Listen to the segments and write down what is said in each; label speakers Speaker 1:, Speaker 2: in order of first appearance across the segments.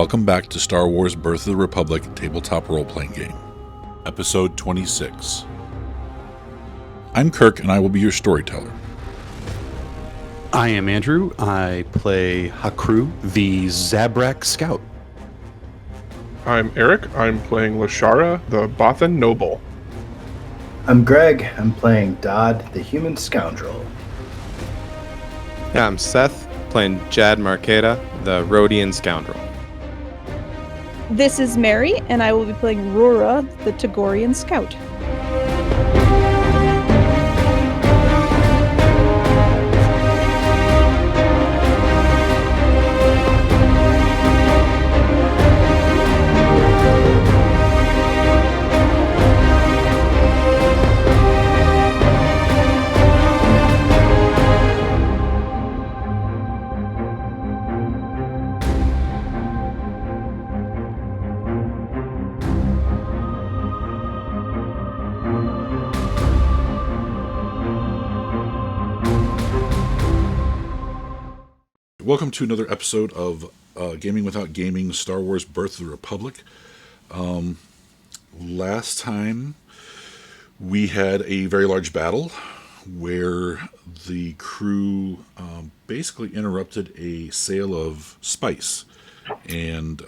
Speaker 1: Welcome back to Star Wars Birth of the Republic tabletop role-playing game, Episode 26. I'm Kirk, and I will be your storyteller.
Speaker 2: I am Andrew. I play Hakru, the Zabrak Scout.
Speaker 3: I'm Eric. I'm playing Lashara, the Bothan Noble.
Speaker 4: I'm Greg. I'm playing Dodd, the Human Scoundrel.
Speaker 5: Yeah, I'm Seth, playing Jad Marqueta, the Rhodian Scoundrel.
Speaker 6: This is Mary, and I will be playing Rura, the Tagorian Scout.
Speaker 1: Welcome to another episode of Gaming Without Gaming, Star Wars Birth of the Republic. Last time we had a very large battle where the crew basically interrupted a sale of spice and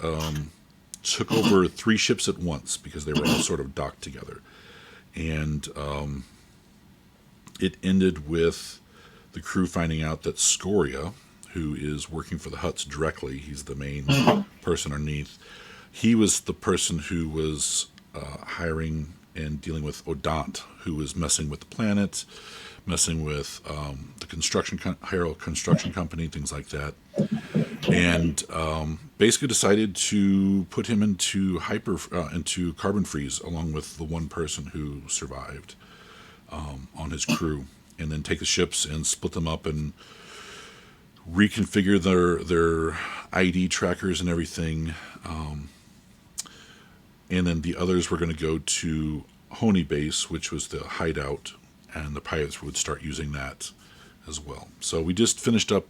Speaker 1: took over 3 ships at once because they were all sort of docked together. And it ended with the crew finding out that Scoria, who is working for the Hutts directly, he's the main person underneath. He was the person who was hiring and dealing with Odant, who was messing with the planet, messing with the construction company, things like that, and basically decided to put him into into carbon freeze along with the one person who survived on his crew, and then take the ships and split them up and reconfigure their ID trackers and everything, and then the others were going to go to Honey Base, which was the hideout, and the pirates would start using that as well. So we just finished up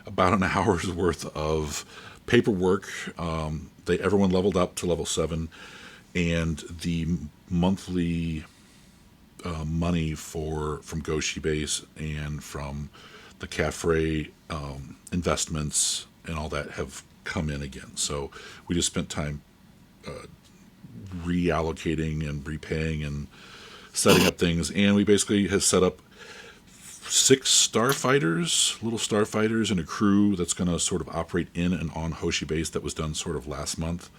Speaker 1: about an hour's worth of paperwork. Everyone leveled up to level 7, and the monthly money from Goshi Base and from the Caffrey investments and all that have come in again. So we just spent time reallocating and repaying and setting up things. And we basically have set up 6 little starfighters, and a crew that's going to sort of operate in and on Hoshi Base. That was done sort of last month.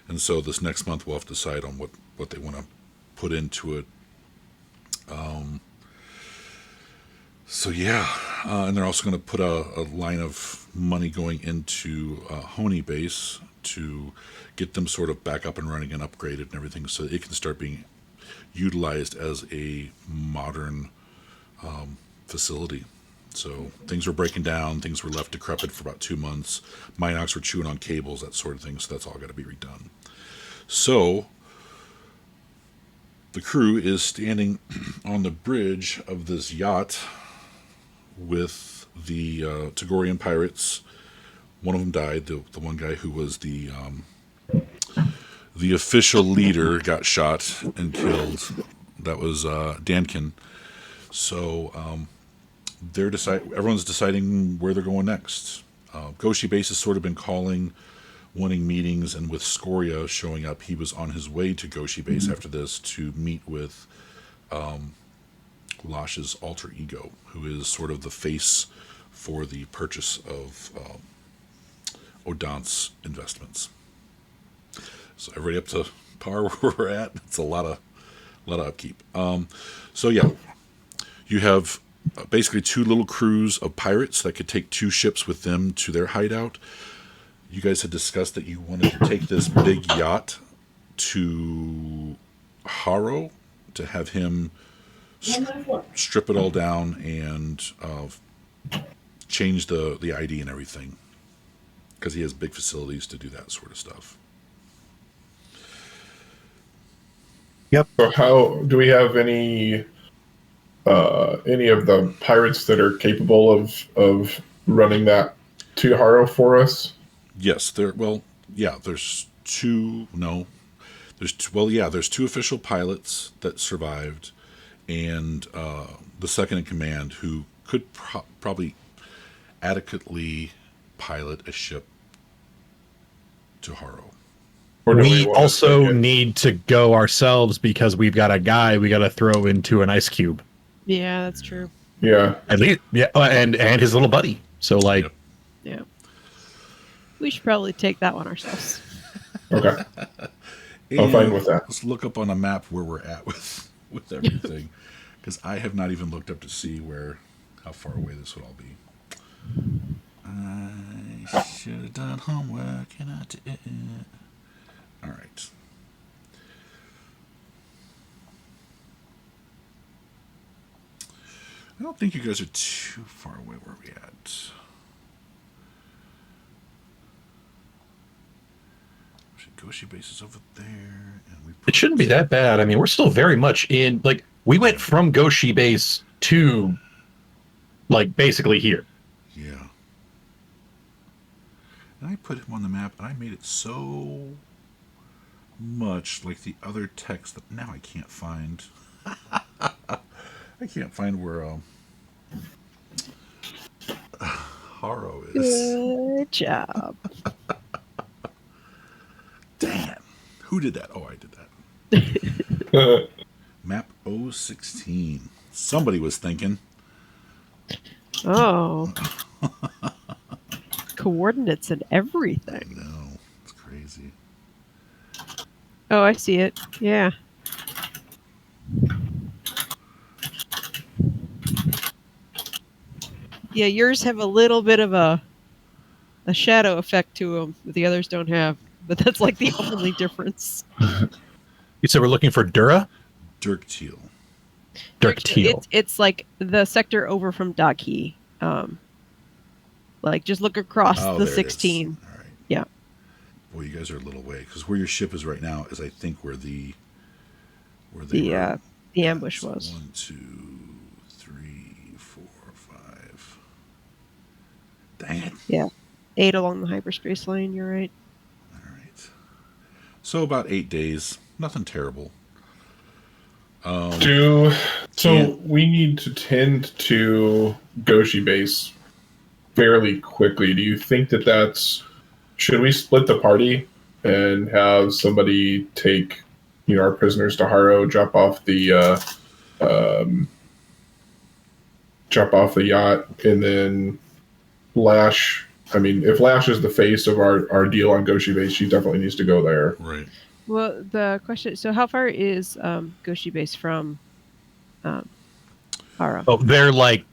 Speaker 1: And so this next month we'll have to decide on what they want to put into it. And they're also going to put a line of money going into Honey Base to get them sort of back up and running and upgraded and everything, so it can start being utilized as a modern facility. So things were breaking down, things were left decrepit for about 2 months. Minox were chewing on cables, that sort of thing, so that's all got to be redone. So the crew is standing on the bridge of this yacht with the Tagorian pirates. One of them died. The one guy who was the official leader got shot and killed. That was Dankin. So everyone's deciding where they're going next. Goshi Base has sort of been wanting meetings, and with Scoria showing up, he was on his way to Goshi Base after this to meet with Lash's alter ego, who is sort of the face for the purchase of Odant's investments. So everybody up to par where we're at. It's a lot of upkeep. You have basically 2 little crews of pirates that could take 2 ships with them to their hideout. You guys had discussed that you wanted to take this big yacht to Haro to have him strip it all down and change the ID and everything, because he has big facilities to do that sort of stuff.
Speaker 3: Yep. So how do we have any of the pirates that are capable of running that to Haro for us?
Speaker 1: Yes, Yeah, there's two. No, there's two, well, yeah, there's two official pilots that survived, and the second in command who could probably adequately pilot a ship to Haro.
Speaker 3: Or do
Speaker 7: We
Speaker 3: wanna
Speaker 7: also
Speaker 3: take it?
Speaker 7: need to go ourselves because we've got a guy we got to throw into an ice cube.
Speaker 6: Yeah, that's true.
Speaker 3: Yeah.
Speaker 7: At least, yeah, and his little buddy. So like,
Speaker 1: Yep.
Speaker 6: Yeah. We should probably take that one ourselves.
Speaker 3: Okay. I'm
Speaker 1: And
Speaker 3: fine with that.
Speaker 1: Let's look up on a map where we're at with everything, because I have not even looked up to see how far away this would all be. I should have done homework and I didn't. All right. I don't think you guys are too far away. Where are we at? Goshi base is over there, and
Speaker 7: it shouldn't be that bad. I mean, we're still very much in. Like, we went from Goshi base to, like, basically here.
Speaker 1: Yeah. And I put him on the map, and I made it so much like the other text that now I can't find. I can't find where Haro is.
Speaker 6: Good job.
Speaker 1: Damn. Who did that? Oh, I did that. Map 016. Somebody was thinking.
Speaker 6: Oh. Coordinates and everything.
Speaker 1: No, it's crazy.
Speaker 6: Oh, I see it. Yeah. Yeah, yours have a little bit of a shadow effect to them that the others don't have. But that's like the only difference.
Speaker 7: You said we're looking for Dura?
Speaker 1: Dirk Teal.
Speaker 7: Dirk Teal.
Speaker 6: It's like the sector over from Daki. Like, just look across
Speaker 1: Oh,
Speaker 6: the
Speaker 1: there it is.
Speaker 6: 16.
Speaker 1: All right.
Speaker 6: Yeah.
Speaker 1: Boy, you guys are a little way, because where your ship is right now is, I think, where they
Speaker 6: The ambush
Speaker 1: So
Speaker 6: was.
Speaker 1: 1, 2, 3, 4, 5. Dang it.
Speaker 6: Yeah. 8 along the hyperspace lane, you're right.
Speaker 1: All right. So about 8 days. Nothing terrible.
Speaker 3: So we need to tend to Goshi base fairly quickly. Do you think that should we split the party and have somebody take, our prisoners to Haro, drop off the yacht, and then Lash? I mean, if Lash is the face of our deal on Goshi base, she definitely needs to go there.
Speaker 1: Right.
Speaker 6: Well, the question, so how far is Goshi base from Haro?
Speaker 7: Oh, they're like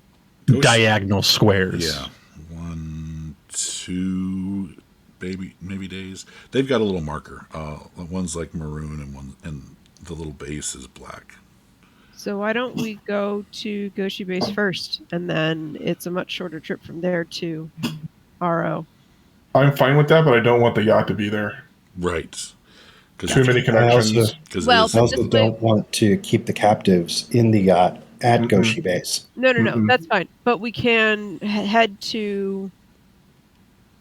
Speaker 1: Goshi-
Speaker 7: diagonal squares.
Speaker 1: Yeah. 1, 2, maybe days. They've got a little marker. One's like maroon, and the little base is black.
Speaker 6: So why don't we go to Goshi base first, and then it's a much shorter trip from there to Haro.
Speaker 3: I'm fine with that, but I don't want the yacht to be there.
Speaker 1: Right.
Speaker 3: Too many connections.
Speaker 6: Well,
Speaker 1: It
Speaker 6: but
Speaker 1: is,
Speaker 8: I also
Speaker 6: this way-
Speaker 8: don't want to keep the captives in the yacht at
Speaker 3: Mhm.
Speaker 8: Goshi base.
Speaker 6: No,
Speaker 3: Mm-mm.
Speaker 6: that's fine. But we can head to.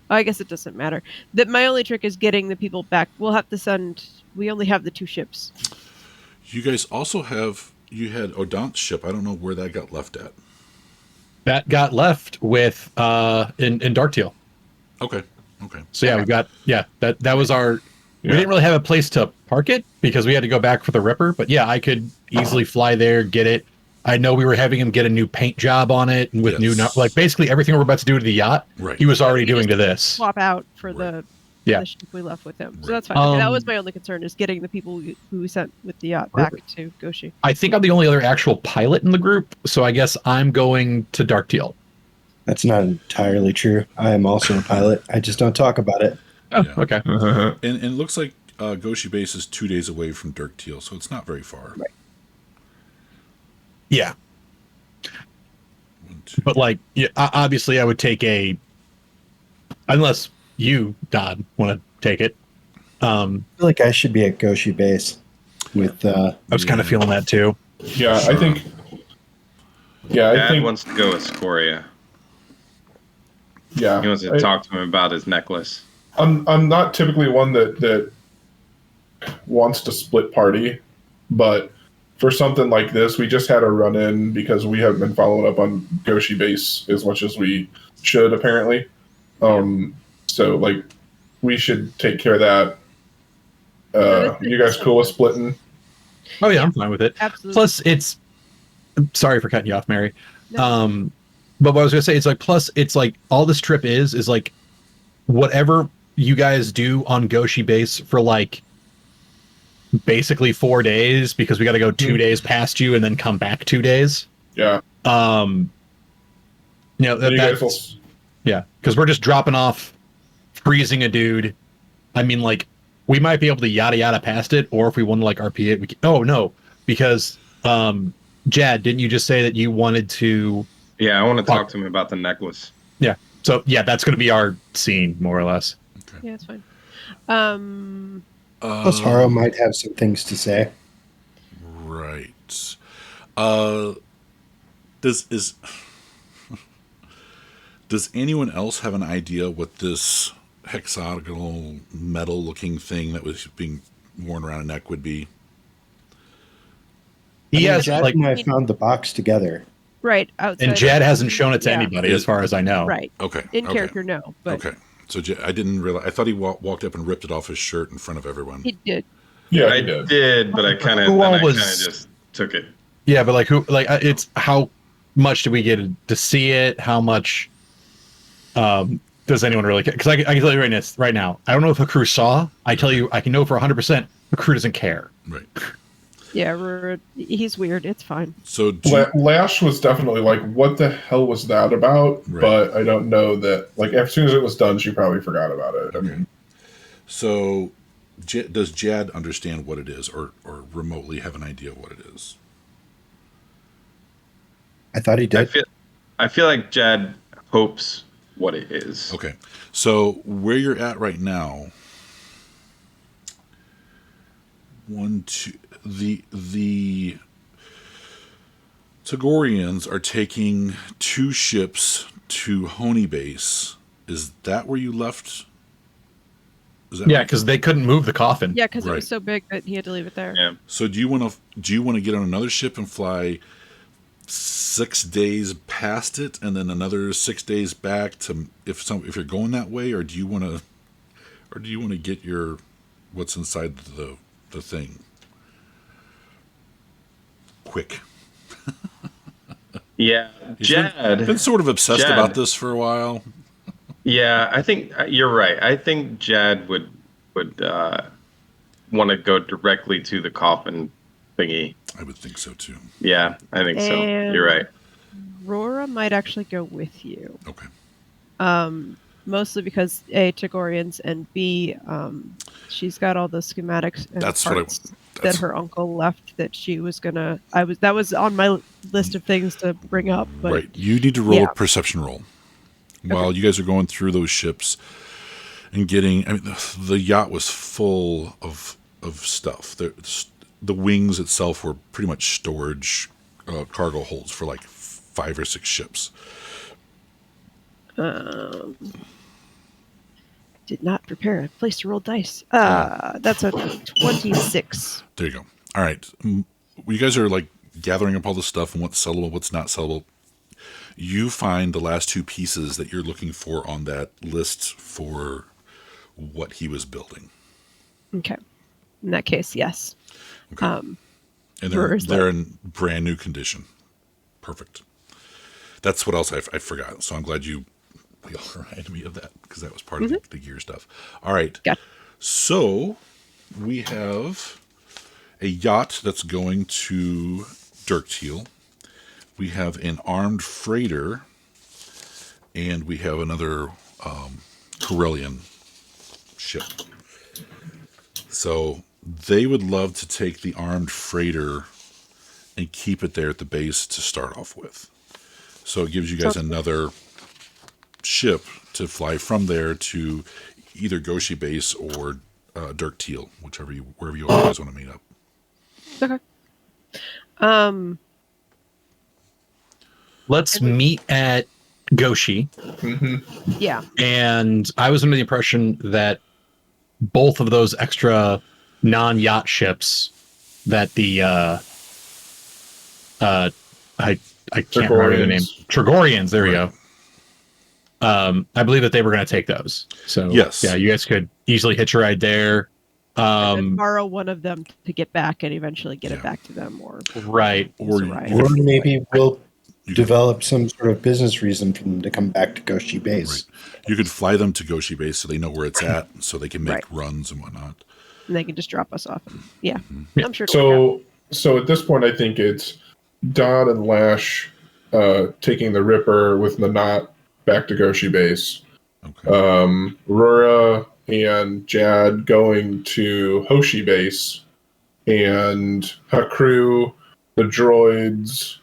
Speaker 6: I guess it doesn't matter. That my only trick is getting the people back. We'll have to send. We only have the 2 ships.
Speaker 1: you guys also you had Odant's ship. I don't know where that got left at.
Speaker 7: That got left with in Darkteal.
Speaker 1: Okay.
Speaker 7: So yeah, we got that was our. We didn't really have a place to park it because we had to go back for the Ripper. But yeah, I could easily fly there, get it. I know we were having him get a new paint job on it and with
Speaker 1: Yes.
Speaker 7: like basically everything we're about to do to the yacht.
Speaker 1: Right.
Speaker 7: He was already
Speaker 6: We
Speaker 7: doing
Speaker 6: just
Speaker 7: to this.
Speaker 6: Swap out for the
Speaker 7: Yeah.
Speaker 6: ship we left with him. So
Speaker 1: Right.
Speaker 6: that's fine. That was
Speaker 7: Um,
Speaker 6: my only concern is getting the people who we sent with the yacht back to Goshi.
Speaker 7: I think I'm the only other actual pilot in the group, so I guess I'm going to Darkteal.
Speaker 8: That's not entirely true. I am also a pilot. I just don't talk about it.
Speaker 7: Oh,
Speaker 1: Yeah.
Speaker 7: okay.
Speaker 1: And it looks like Goshi base is 2 days away from Dirk Teal, so it's not very far.
Speaker 6: Right.
Speaker 7: Yeah,
Speaker 1: 1, 2.
Speaker 7: but like, yeah, obviously, I would take unless you, Dodd, want to take it.
Speaker 8: I feel like I should be at Goshi base with
Speaker 7: I was kind of feeling that too.
Speaker 3: Yeah, I think. Yeah, I
Speaker 9: Dad
Speaker 3: think.
Speaker 9: wants to go with Scoria.
Speaker 3: Yeah,
Speaker 9: He wants to talk to him about his necklace.
Speaker 3: I'm not typically one that wants to split party, but for something like this, we just had a run in because we have been following up on Goshi base as much as we should apparently. So like we should take care of that. You guys cool with splitting?
Speaker 7: Oh yeah, I'm fine with it.
Speaker 6: Absolutely.
Speaker 7: Plus, it's sorry for cutting you off, Mary.
Speaker 6: No.
Speaker 7: But what I was gonna say is like, plus it's like all this trip is like whatever you guys do on Goshi base for like basically 4 days because we got to go 2 days past you and then come back 2 days.
Speaker 3: Yeah.
Speaker 7: You know that's yeah, because we're just dropping off, freezing a dude. I mean, like we might be able to yada yada past it, or if we want to like RP it, we can. Oh no, because Jad, didn't you just say that you wanted to?
Speaker 9: Yeah, I want to talk to him about the necklace.
Speaker 7: Yeah. So yeah, that's going to be our scene more or less.
Speaker 6: Yeah, it's fine.
Speaker 8: Plus, Haro might have some things to say.
Speaker 1: Right. Does anyone else have an idea what this hexagonal metal-looking thing that was being worn around a neck would be?
Speaker 8: Jad and I found the box together.
Speaker 6: Right outside.
Speaker 7: And Jad hasn't shown it to anybody, as far as I know.
Speaker 6: Right.
Speaker 1: Okay.
Speaker 6: In character, no. But
Speaker 1: okay. So I didn't realize. I thought he walked up and ripped it off his shirt in front of everyone.
Speaker 6: He did.
Speaker 3: Yeah,
Speaker 9: I did, but I kind of just took it.
Speaker 7: Yeah, but like who? Like it's how much do we get to see it? How much does anyone really care? Because I can tell you right now, I don't know if a crew saw. I tell you, I can know for 100% the crew doesn't care.
Speaker 1: Right.
Speaker 6: Yeah, he's weird. It's fine.
Speaker 1: So
Speaker 3: Lash was definitely like, "What the hell was that about?"
Speaker 1: Right.
Speaker 3: But I don't know that. Like, as soon as it was done, she probably forgot about it. I mean,
Speaker 1: so does Jad understand what it is, or remotely have an idea what it is?
Speaker 8: I thought he did.
Speaker 9: I feel like Jad hopes what it is.
Speaker 1: Okay, so where you're at right now, the Tagorians are taking 2 ships to Honey Base. Is that where you left?
Speaker 7: Yeah, because they couldn't move the coffin.
Speaker 6: Yeah, because it was so big that he had to leave it there.
Speaker 9: Yeah.
Speaker 1: So do you want to get on another ship and fly 6 days past it, and then another 6 days back to if you're going that way, or do you want to get your what's inside the thing quick?
Speaker 9: Yeah, Jad
Speaker 1: been sort of obsessed about this for a while.
Speaker 9: Yeah, I think you're right. I think Jad would want to go directly to the coffin thingy.
Speaker 1: I would think so too.
Speaker 9: Yeah, I think so. You're right.
Speaker 6: Rora might actually go with you.
Speaker 1: Okay.
Speaker 6: Mostly because A, Tagorians, and B, she's got all the schematics and parts that her uncle left that she was gonna. That was on my list of things to bring up. But
Speaker 1: right, you need to roll a perception roll while you guys are going through those ships and getting. I mean, the yacht was full of stuff. The wings itself were pretty much storage cargo holds for like 5 or 6 ships.
Speaker 6: Did not prepare a place to roll dice. That's a 26.
Speaker 1: There you go. All right. You guys are like gathering up all the stuff and what's sellable, what's not sellable. You find the last 2 pieces that you're looking for on that list for what he was building.
Speaker 6: Okay. In that case, yes.
Speaker 1: Okay. And they're in brand new condition. Perfect. That's what else I forgot. So I'm glad you reminded me of that because that was part of the gear stuff. All right.
Speaker 6: Got it.
Speaker 1: So we have a yacht that's going to Dirkteal. We have an armed freighter, and we have another Corellian ship. So they would love to take the armed freighter and keep it there at the base to start off with. So it gives you guys another ship to fly from there to either Goshi base or Dirkteal, wherever you guys want to meet up.
Speaker 6: Okay.
Speaker 7: Let's meet at Goshi,
Speaker 6: Yeah.
Speaker 7: and I was under the impression that both of those extra non-yacht ships that the I can't remember the name. Trigorians. There we go. I believe that they were going to take those. So
Speaker 1: Yes.
Speaker 7: yeah, you guys could easily hitch a ride there.
Speaker 6: And then borrow one of them to get back and eventually get it back to them, or
Speaker 7: right,
Speaker 1: or
Speaker 8: maybe we'll develop some sort of business reason for them to come back to Goshi Base.
Speaker 1: Right. You could fly them to Goshi Base so they know where it's at, so they can make runs and whatnot.
Speaker 6: And they can just drop us off. Yeah, I'm sure.
Speaker 3: So at this point, I think it's Dodd and Lash taking the Ripper with Nanat back to Goshi Base.
Speaker 1: Okay.
Speaker 3: Rura and Jad going to Hoshi Base, and Hakru, the droids.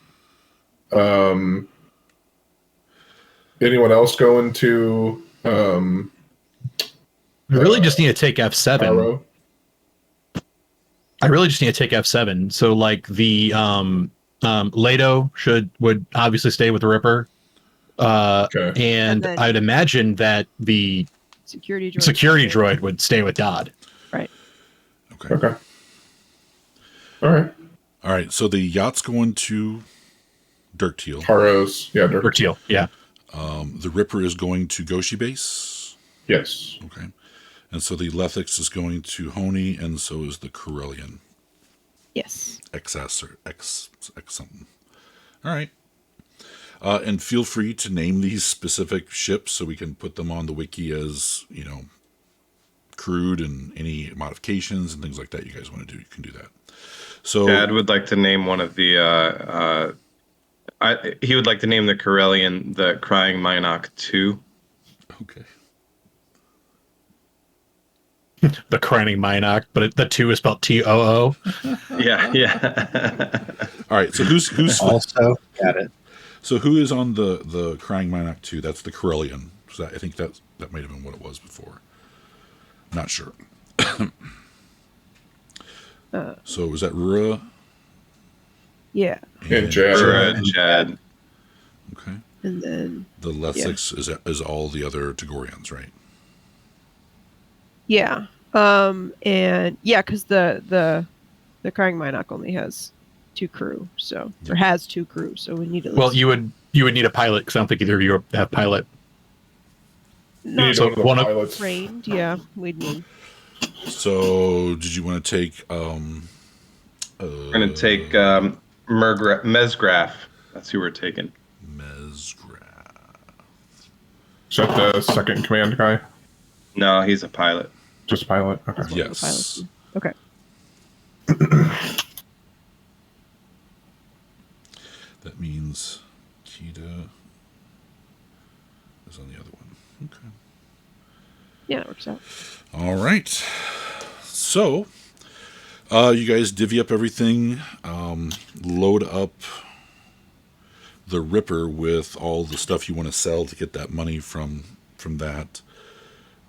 Speaker 3: Anyone else going to?
Speaker 7: We really just need to take F7.
Speaker 3: Taro?
Speaker 7: I really just need to take F7. So like the Leto would obviously stay with the Ripper.
Speaker 3: Okay.
Speaker 7: And
Speaker 6: then
Speaker 7: I'd imagine that the
Speaker 6: security
Speaker 7: droid would stay with Dodd.
Speaker 6: Right.
Speaker 3: Okay. All right.
Speaker 1: So the yacht's going to Dirk Teal.
Speaker 3: Taro's, yeah,
Speaker 7: Dirk Teal, yeah.
Speaker 1: The Ripper is going to Goshi Base.
Speaker 3: Yes.
Speaker 1: Okay. And so the Lethix is going to Honey, and so is the Corellian.
Speaker 6: Yes.
Speaker 1: XS or X something. All right. And feel free to name these specific ships so we can put them on the wiki as, crewed and any modifications and things like that you guys want to do. You can do that. So
Speaker 9: Dad would like to name one of the. He would like to name the Corellian the Crying Minok 2.
Speaker 1: Okay.
Speaker 7: The Crying Minok, but the 2 is spelled TOO.
Speaker 9: Yeah.
Speaker 1: All right. So who's
Speaker 8: also got it.
Speaker 1: So who is on the Crying Minok 2? That's the Corellian. So I think that might have been what it was before. Not sure. So was that Rura?
Speaker 6: Yeah.
Speaker 3: And Jad.
Speaker 9: Jad.
Speaker 1: Okay.
Speaker 6: And then
Speaker 1: the Lethix is all the other Tagorians, right?
Speaker 6: Yeah. And yeah, because the Crying Minok only has 2 crew, so or has 2 crew, so we need at least.
Speaker 7: Well, you would need a pilot because I don't think either of you have pilot.
Speaker 6: Not
Speaker 3: So one of the
Speaker 6: pilots trained. Yeah, we'd need.
Speaker 1: So did you want to take?
Speaker 9: We're gonna take Mezgraf. That's who we're taking.
Speaker 1: Mezgraf.
Speaker 3: Is that the second command guy?
Speaker 9: No, he's a pilot.
Speaker 3: Just pilot. Okay.
Speaker 1: Yes.
Speaker 6: Okay.
Speaker 1: That means Kita is on the other one. Okay.
Speaker 6: Yeah, that works out.
Speaker 1: All right. So, you guys divvy up everything, load up the Ripper with all the stuff you want to sell to get that money from that.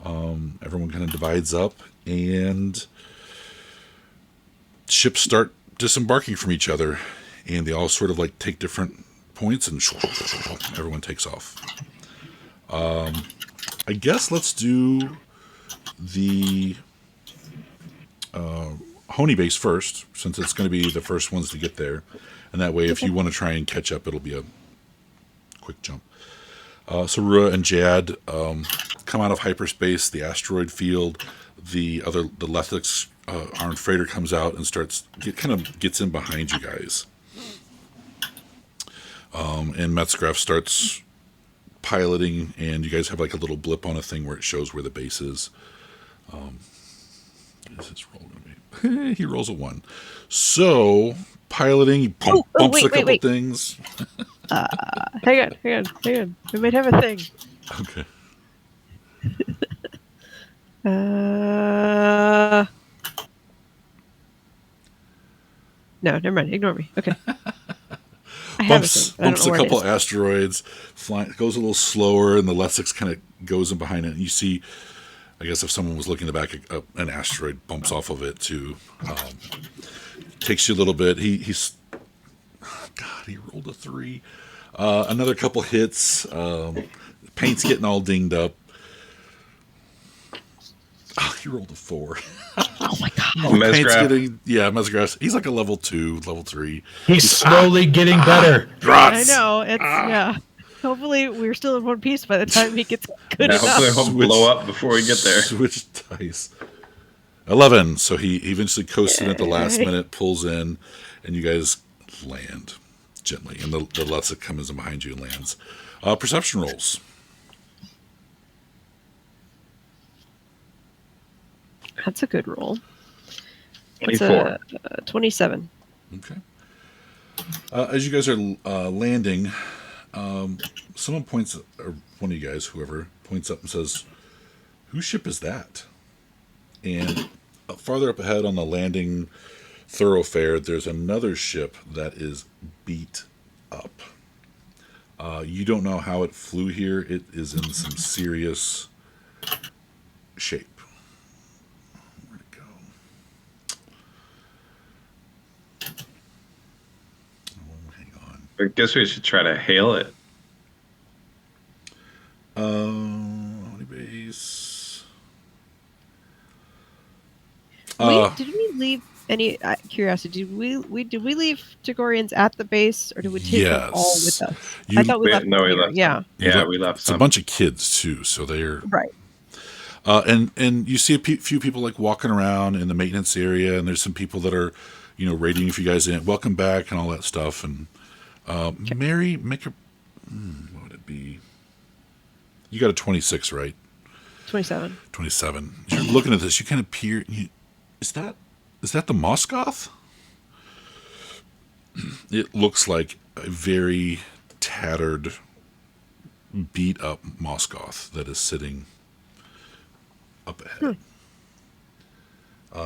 Speaker 1: Everyone kind of divides up, and ships start disembarking from each other, and they all sort of like take different points, and everyone takes off. I guess let's do the Honey base first, since it's going to be the first ones to get there, and that way, if you want to try and catch up, it'll be a quick jump. So Rua and Jad come out of hyperspace, the asteroid field. The Lethix armed freighter comes out and gets in behind you guys. And Metzgraf starts piloting, and you guys have like a little blip on a thing where it shows where the base is. What is his roll going to be? He rolls a 1. So piloting, he bumps a couple things.
Speaker 6: Hang on. We might have a thing.
Speaker 1: Okay.
Speaker 6: No, never mind. Ignore me. Okay.
Speaker 1: Bumps a couple asteroids, goes a little slower, and the Lethix kind of goes in behind it. And you see, I guess if someone was looking in the back, an asteroid bumps off of it too. Takes you a little bit. He rolled a 3. Another couple hits. Paint's getting all dinged up. Oh, he rolled a 4.
Speaker 6: Oh my god.
Speaker 1: Mesgrass. He's like a level 2, level 3.
Speaker 7: He's slowly getting better.
Speaker 6: I know. It's yeah. Hopefully, we're still in one piece by the time he gets good enough.
Speaker 9: Hopefully, it won't blow up before we get there.
Speaker 1: Switch dice. 11. So he eventually coasts in at the last minute, pulls in, and you guys land gently. And the Lutza comes in behind you and lands. Perception rolls.
Speaker 6: That's a good roll.
Speaker 9: 24.
Speaker 6: It's a 27.
Speaker 1: Okay. As you guys are landing, someone points, or one of you guys, whoever, points up and says, "Whose ship is that?" And farther up ahead on the landing thoroughfare, there's another ship that is beat up. You don't know how it flew here. It is in some serious shape. Where'd it go? Oh, hang on.
Speaker 9: I guess we should try to hail it.
Speaker 1: Base.
Speaker 6: Did we leave any curiosity? Did we leave Tagorians at the base, or did we take them all with us? I thought we left.
Speaker 9: No, we
Speaker 6: them here.
Speaker 9: left.
Speaker 6: Yeah.
Speaker 9: Yeah, we left.
Speaker 1: It's a bunch of kids too, so they're
Speaker 6: right.
Speaker 1: And you see a few people like walking around in the maintenance area, and there's some people that are, rating if you guys in, welcome back and all that stuff. And Mary, what would it be? You got a 26, right?
Speaker 6: 27.
Speaker 1: 27. You're looking at this. You kind of peer. Is that the Moskoth? It looks like a very tattered, beat up Moskoth that is sitting up ahead.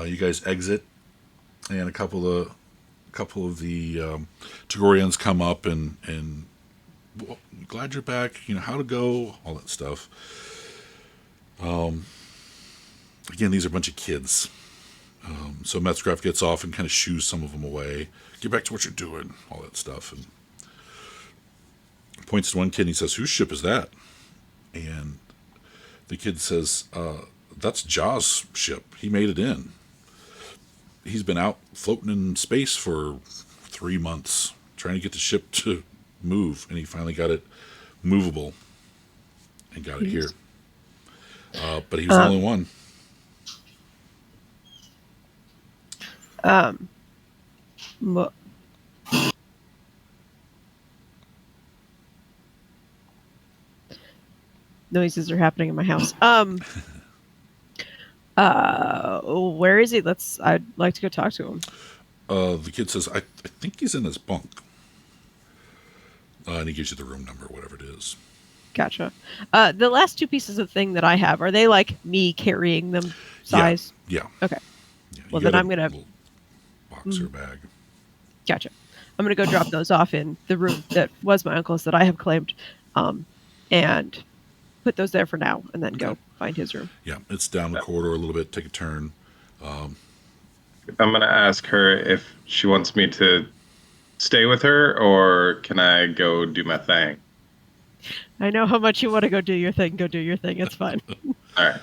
Speaker 1: You guys exit, and a couple of the Tagorians come up and well, glad you're back. How to go, all that stuff. Again, these are a bunch of kids. So Metzgraf gets off and kind of shoos some of them away. Get back to what you're doing, all that stuff, and points to one kid and he says, "Whose ship is that?" And the kid says, "That's Ja's ship. He made it in. He's been out floating in space for 3 months trying to get the ship to move, and he finally got it movable and got it here. But he was the only one."
Speaker 6: Noises are happening in my house. Where is he? I'd like to go talk to him.
Speaker 1: The kid says, I think he's in his bunk. And he gives you the room number, whatever it is.
Speaker 6: Gotcha. The last 2 pieces of thing that I have, are they like me carrying them size?
Speaker 1: Yeah.
Speaker 6: Okay.
Speaker 1: Yeah,
Speaker 6: well, then I'm going to...
Speaker 1: box or bag.
Speaker 6: Gotcha. I'm going to go drop those off in the room that was my uncle's that I have claimed, and put those there for now, and then go find his room.
Speaker 1: Yeah, it's down the corridor a little bit. Take a turn.
Speaker 9: I'm going to ask her if she wants me to stay with her, or can I go do my thing?
Speaker 6: I know how much you want to go do your thing. Go do your thing. It's fine.
Speaker 9: All right.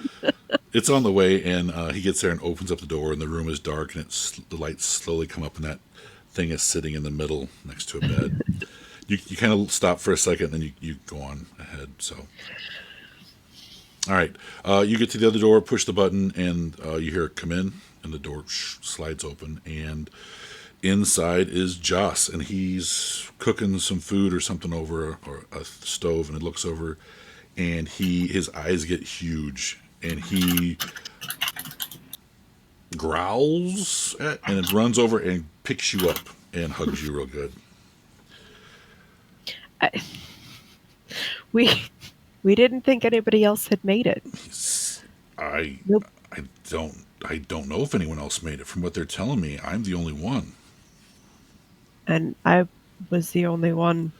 Speaker 1: It's on the way, and he gets there and opens up the door, and the room is dark, and the lights slowly come up, and that thing is sitting in the middle next to a bed. You kind of stop for a second, and then you go on ahead. So, all right, you get to the other door, push the button, and you hear it come in, and the door slides open, and inside is Joss, and he's cooking some food or something over a stove, and it looks over, and his eyes get huge, and he growls and it runs over and picks you up and hugs you real good.
Speaker 6: We didn't think anybody else had made it.
Speaker 1: Nope. I don't know if anyone else made it. From what they're telling me, I'm the only one.
Speaker 6: And I was the only one.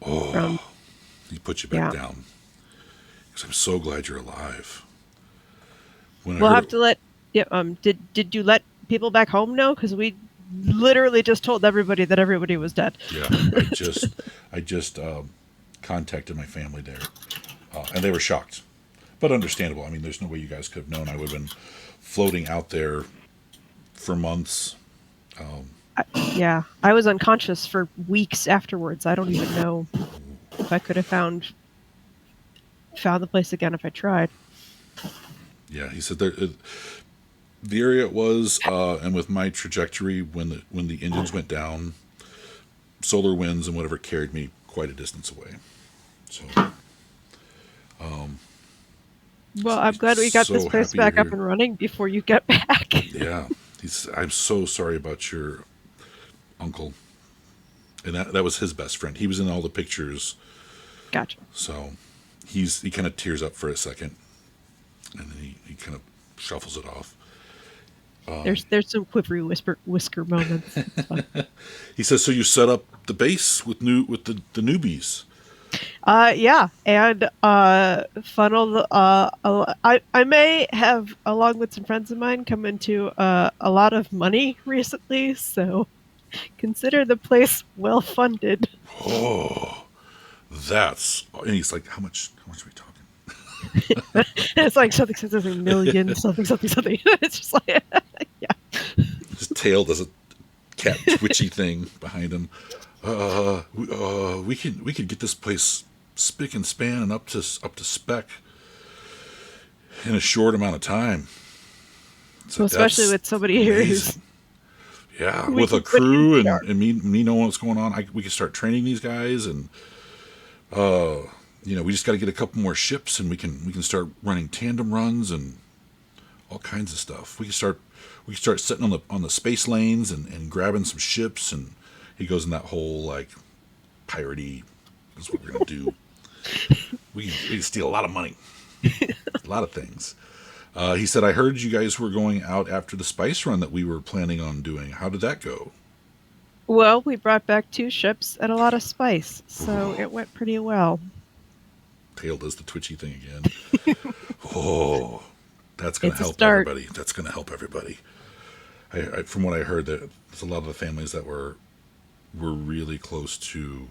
Speaker 1: He put you back down. Because I'm so glad you're alive.
Speaker 6: We'll have to let. Yeah. Did you let people back home know? Because we literally just told everybody that everybody was dead.
Speaker 1: Yeah, I just contacted my family there, and they were shocked, but understandable. I mean, there's no way you guys could have known. I would have been floating out there for months.
Speaker 6: Yeah, I was unconscious for weeks afterwards. I don't even know if I could have found the place again if I tried.
Speaker 1: Yeah, he said the area it was, and with my trajectory, when the engines went down, solar winds and whatever carried me quite a distance away. So,
Speaker 6: well, I'm glad we got this place back up and running before you get back.
Speaker 1: Yeah, I'm so sorry about your uncle, and that was his best friend. He was in all the pictures.
Speaker 6: Gotcha.
Speaker 1: So he kind of tears up for a second, and then he kind of shuffles it off.
Speaker 6: There's some quivery whisker moments.
Speaker 1: He says, "So you set up the base with the newbies?"
Speaker 6: Yeah, and funneled. I may have, along with some friends of mine, come into a lot of money recently. So consider the place well funded.
Speaker 1: Oh, and he's like, how much are we talking?
Speaker 6: It's like something million, something. It's just like, yeah.
Speaker 1: His tail does a cat twitchy thing behind him. We can get this place spick and span and up to spec in a short amount of time.
Speaker 6: So especially with somebody here who's
Speaker 1: with a crew and me knowing what's going on, we can start training these guys, and we just got to get a couple more ships, and we can start running tandem runs and all kinds of stuff. We can start sitting on the space lanes and grabbing some ships, and he goes in that whole like piratey. That's what we're gonna do. We can steal a lot of money, a lot of things. He said, I heard you guys were going out after the spice run that we were planning on doing. How did that go?
Speaker 6: Well, we brought back 2 ships and a lot of spice, so it went pretty well.
Speaker 1: Tail does the twitchy thing again. Oh, that's going to help everybody. That's going to help everybody. From what I heard, there's a lot of the families that were really close to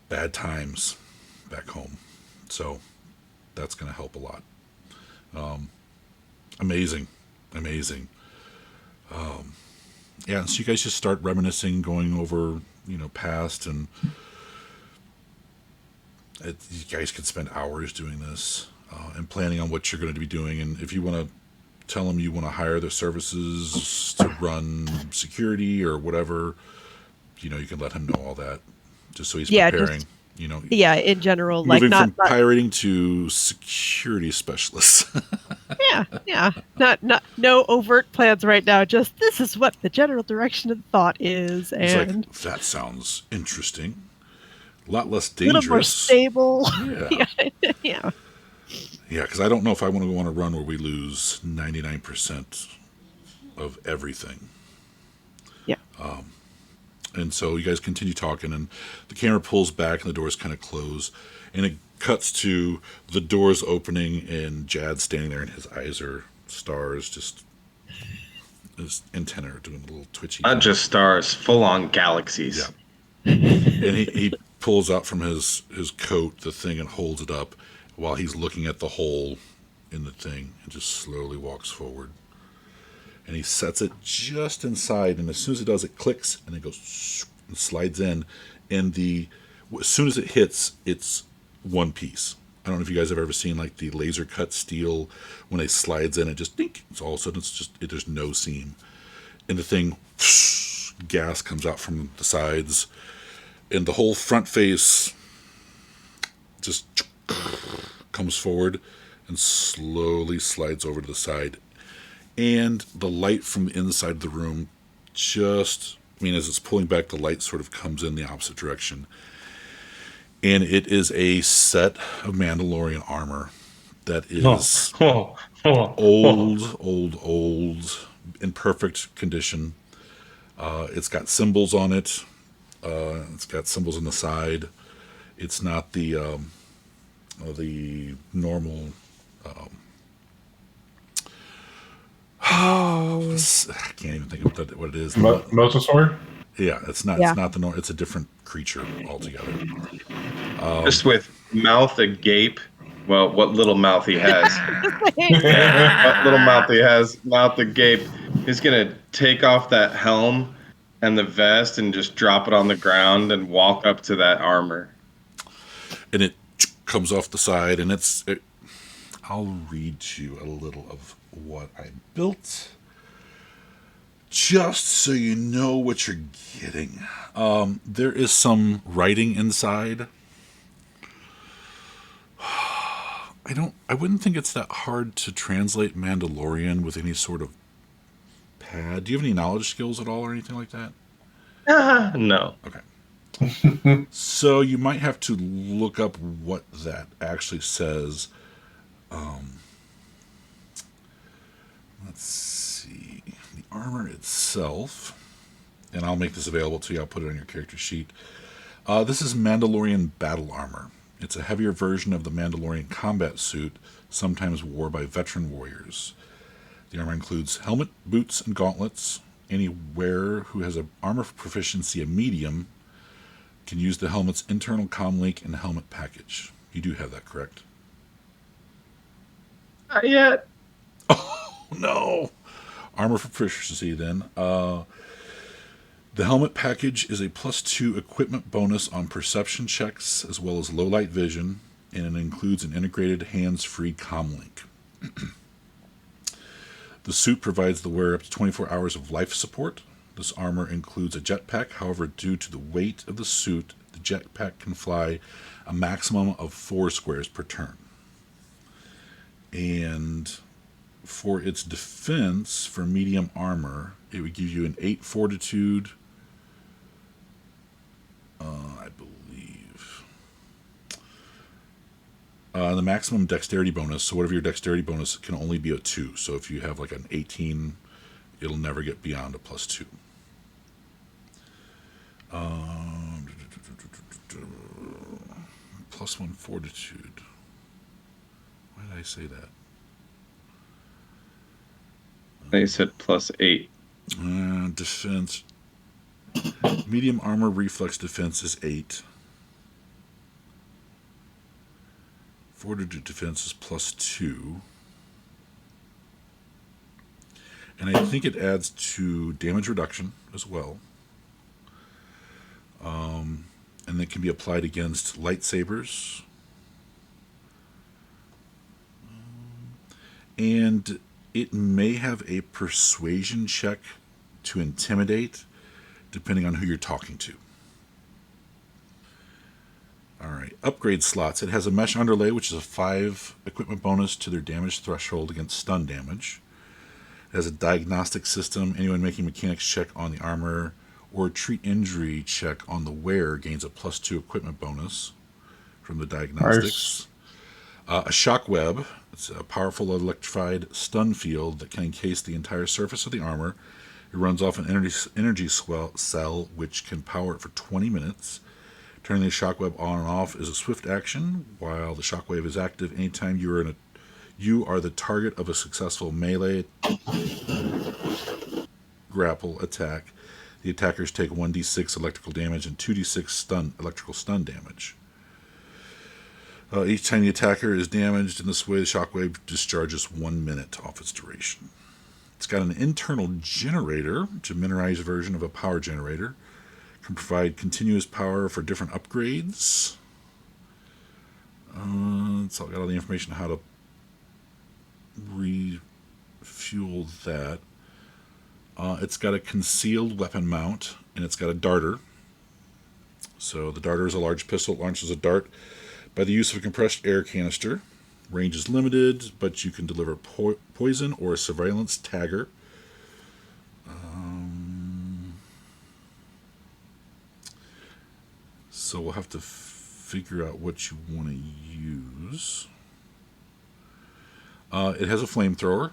Speaker 1: bad times back home. So that's going to help a lot. Amazing. Yeah, so you guys just start reminiscing, going over, past, and you guys could spend hours doing this and planning on what you're going to be doing. And if you want to tell them you want to hire their services to run security or whatever, you can let him know all that, just so he's preparing.
Speaker 6: In general,
Speaker 1: moving from pirating to security specialists.
Speaker 6: yeah. No overt plans right now. Just this is what the general direction of thought is, and
Speaker 1: like, that sounds interesting. A lot less dangerous.
Speaker 6: A little more stable.
Speaker 1: Yeah. Yeah, because I don't know if I want to go on a run where we lose 99% of everything.
Speaker 6: Yeah.
Speaker 1: And so you guys continue talking, and the camera pulls back, and the doors kind of close, and it cuts to the doors opening, and Jad standing there, and his eyes are stars, just his antenna are doing a little twitchy.
Speaker 9: Not just stars, full-on galaxies.
Speaker 1: Yeah. And he pulls out from his coat the thing and holds it up while he's looking at the hole in the thing, and just slowly walks forward. And he sets it just inside, and as soon as it does, it clicks, and it goes and slides in. And as soon as it hits, it's one piece. I don't know if you guys have ever seen like the laser cut steel when it slides in, it just dink. It's all of a sudden there's no seam, and the thing gas comes out from the sides, and the whole front face just comes forward and slowly slides over to the side. And the light from the inside of the room as it's pulling back, the light sort of comes in the opposite direction. And it is a set of Mandalorian armor that is old, in perfect condition. It's got symbols on it. It's got symbols on the side. It's not the normal
Speaker 6: Oh.
Speaker 1: I can't even think of what it is.
Speaker 3: Mosasaur?
Speaker 1: Yeah, it's not.
Speaker 6: Yeah.
Speaker 1: It's not the norm. It's a different creature altogether.
Speaker 9: Just with mouth agape. Well, what little mouth he has. What little mouth he has, mouth agape. He's gonna take off that helm and the vest and just drop it on the ground and walk up to that armor.
Speaker 1: And it comes off the side, and I'll read you a little of what I built, just so you know what you're getting. There is some writing inside. I wouldn't think it's that hard to translate Mandalorian with any sort of pad. Do you have any knowledge skills at all or anything like that?
Speaker 9: No.
Speaker 1: Okay. So you might have to look up what that actually says. Let's see. The armor itself, and I'll make this available to you. I'll put it on your character sheet. This is Mandalorian battle armor. It's a heavier version of the Mandalorian combat suit, sometimes worn by veteran warriors. The armor includes helmet, boots, and gauntlets. Any wearer who has an armor proficiency of medium can use the helmet's internal comlink and helmet package. You do have that, correct?
Speaker 9: Not yet.
Speaker 1: Oh, no. Armor proficiency, then. The helmet package is a +2 equipment bonus on perception checks, as well as low-light vision, and it includes an integrated hands-free comlink. The suit provides the wearer up to 24 hours of life support. This armor includes a jetpack. However, due to the weight of the suit, the jetpack can fly a maximum of 4 squares per turn. And for its defense, for medium armor, it would give you an 8 fortitude, I believe. The maximum dexterity bonus, so whatever your dexterity bonus, can only be a 2. So if you have like an 18, it'll never get beyond a +2. +1 fortitude. Why did I say that?
Speaker 9: They said +8.
Speaker 1: Defense. Medium armor reflex defense is 8. Fortitude defense is +2. And I think it adds to damage reduction as well. And it can be applied against lightsabers. And it may have a persuasion check to intimidate, depending on who you're talking to. All right, upgrade slots. It has a mesh underlay, which is a 5 equipment bonus to their damage threshold against stun damage. It has a diagnostic system. Anyone making mechanics check on the armor or treat injury check on the wearer gains a +2 equipment bonus from the diagnostics. Nice. A shock web. It's a powerful electrified stun field that can encase the entire surface of the armor. It runs off an energy cell, which can power it for 20 minutes. Turning the shockwave on and off is a swift action. While the shockwave is active, anytime you are the target of a successful melee grapple attack, the attackers take 1d6 electrical damage and 2d6 electrical stun damage. Each time the attacker is damaged in this way, the shockwave discharges 1 minute off its duration. It's got an internal generator, which is a miniaturized version of a power generator. Can provide continuous power for different upgrades. It's all got all the information on how to refuel that. It's got a concealed weapon mount, and it's got a darter. So the darter is a large pistol. It launches a dart by the use of a compressed air canister. Range is limited, but you can deliver poison or a surveillance tagger. So we'll have to figure out what you want to use. It has a flamethrower.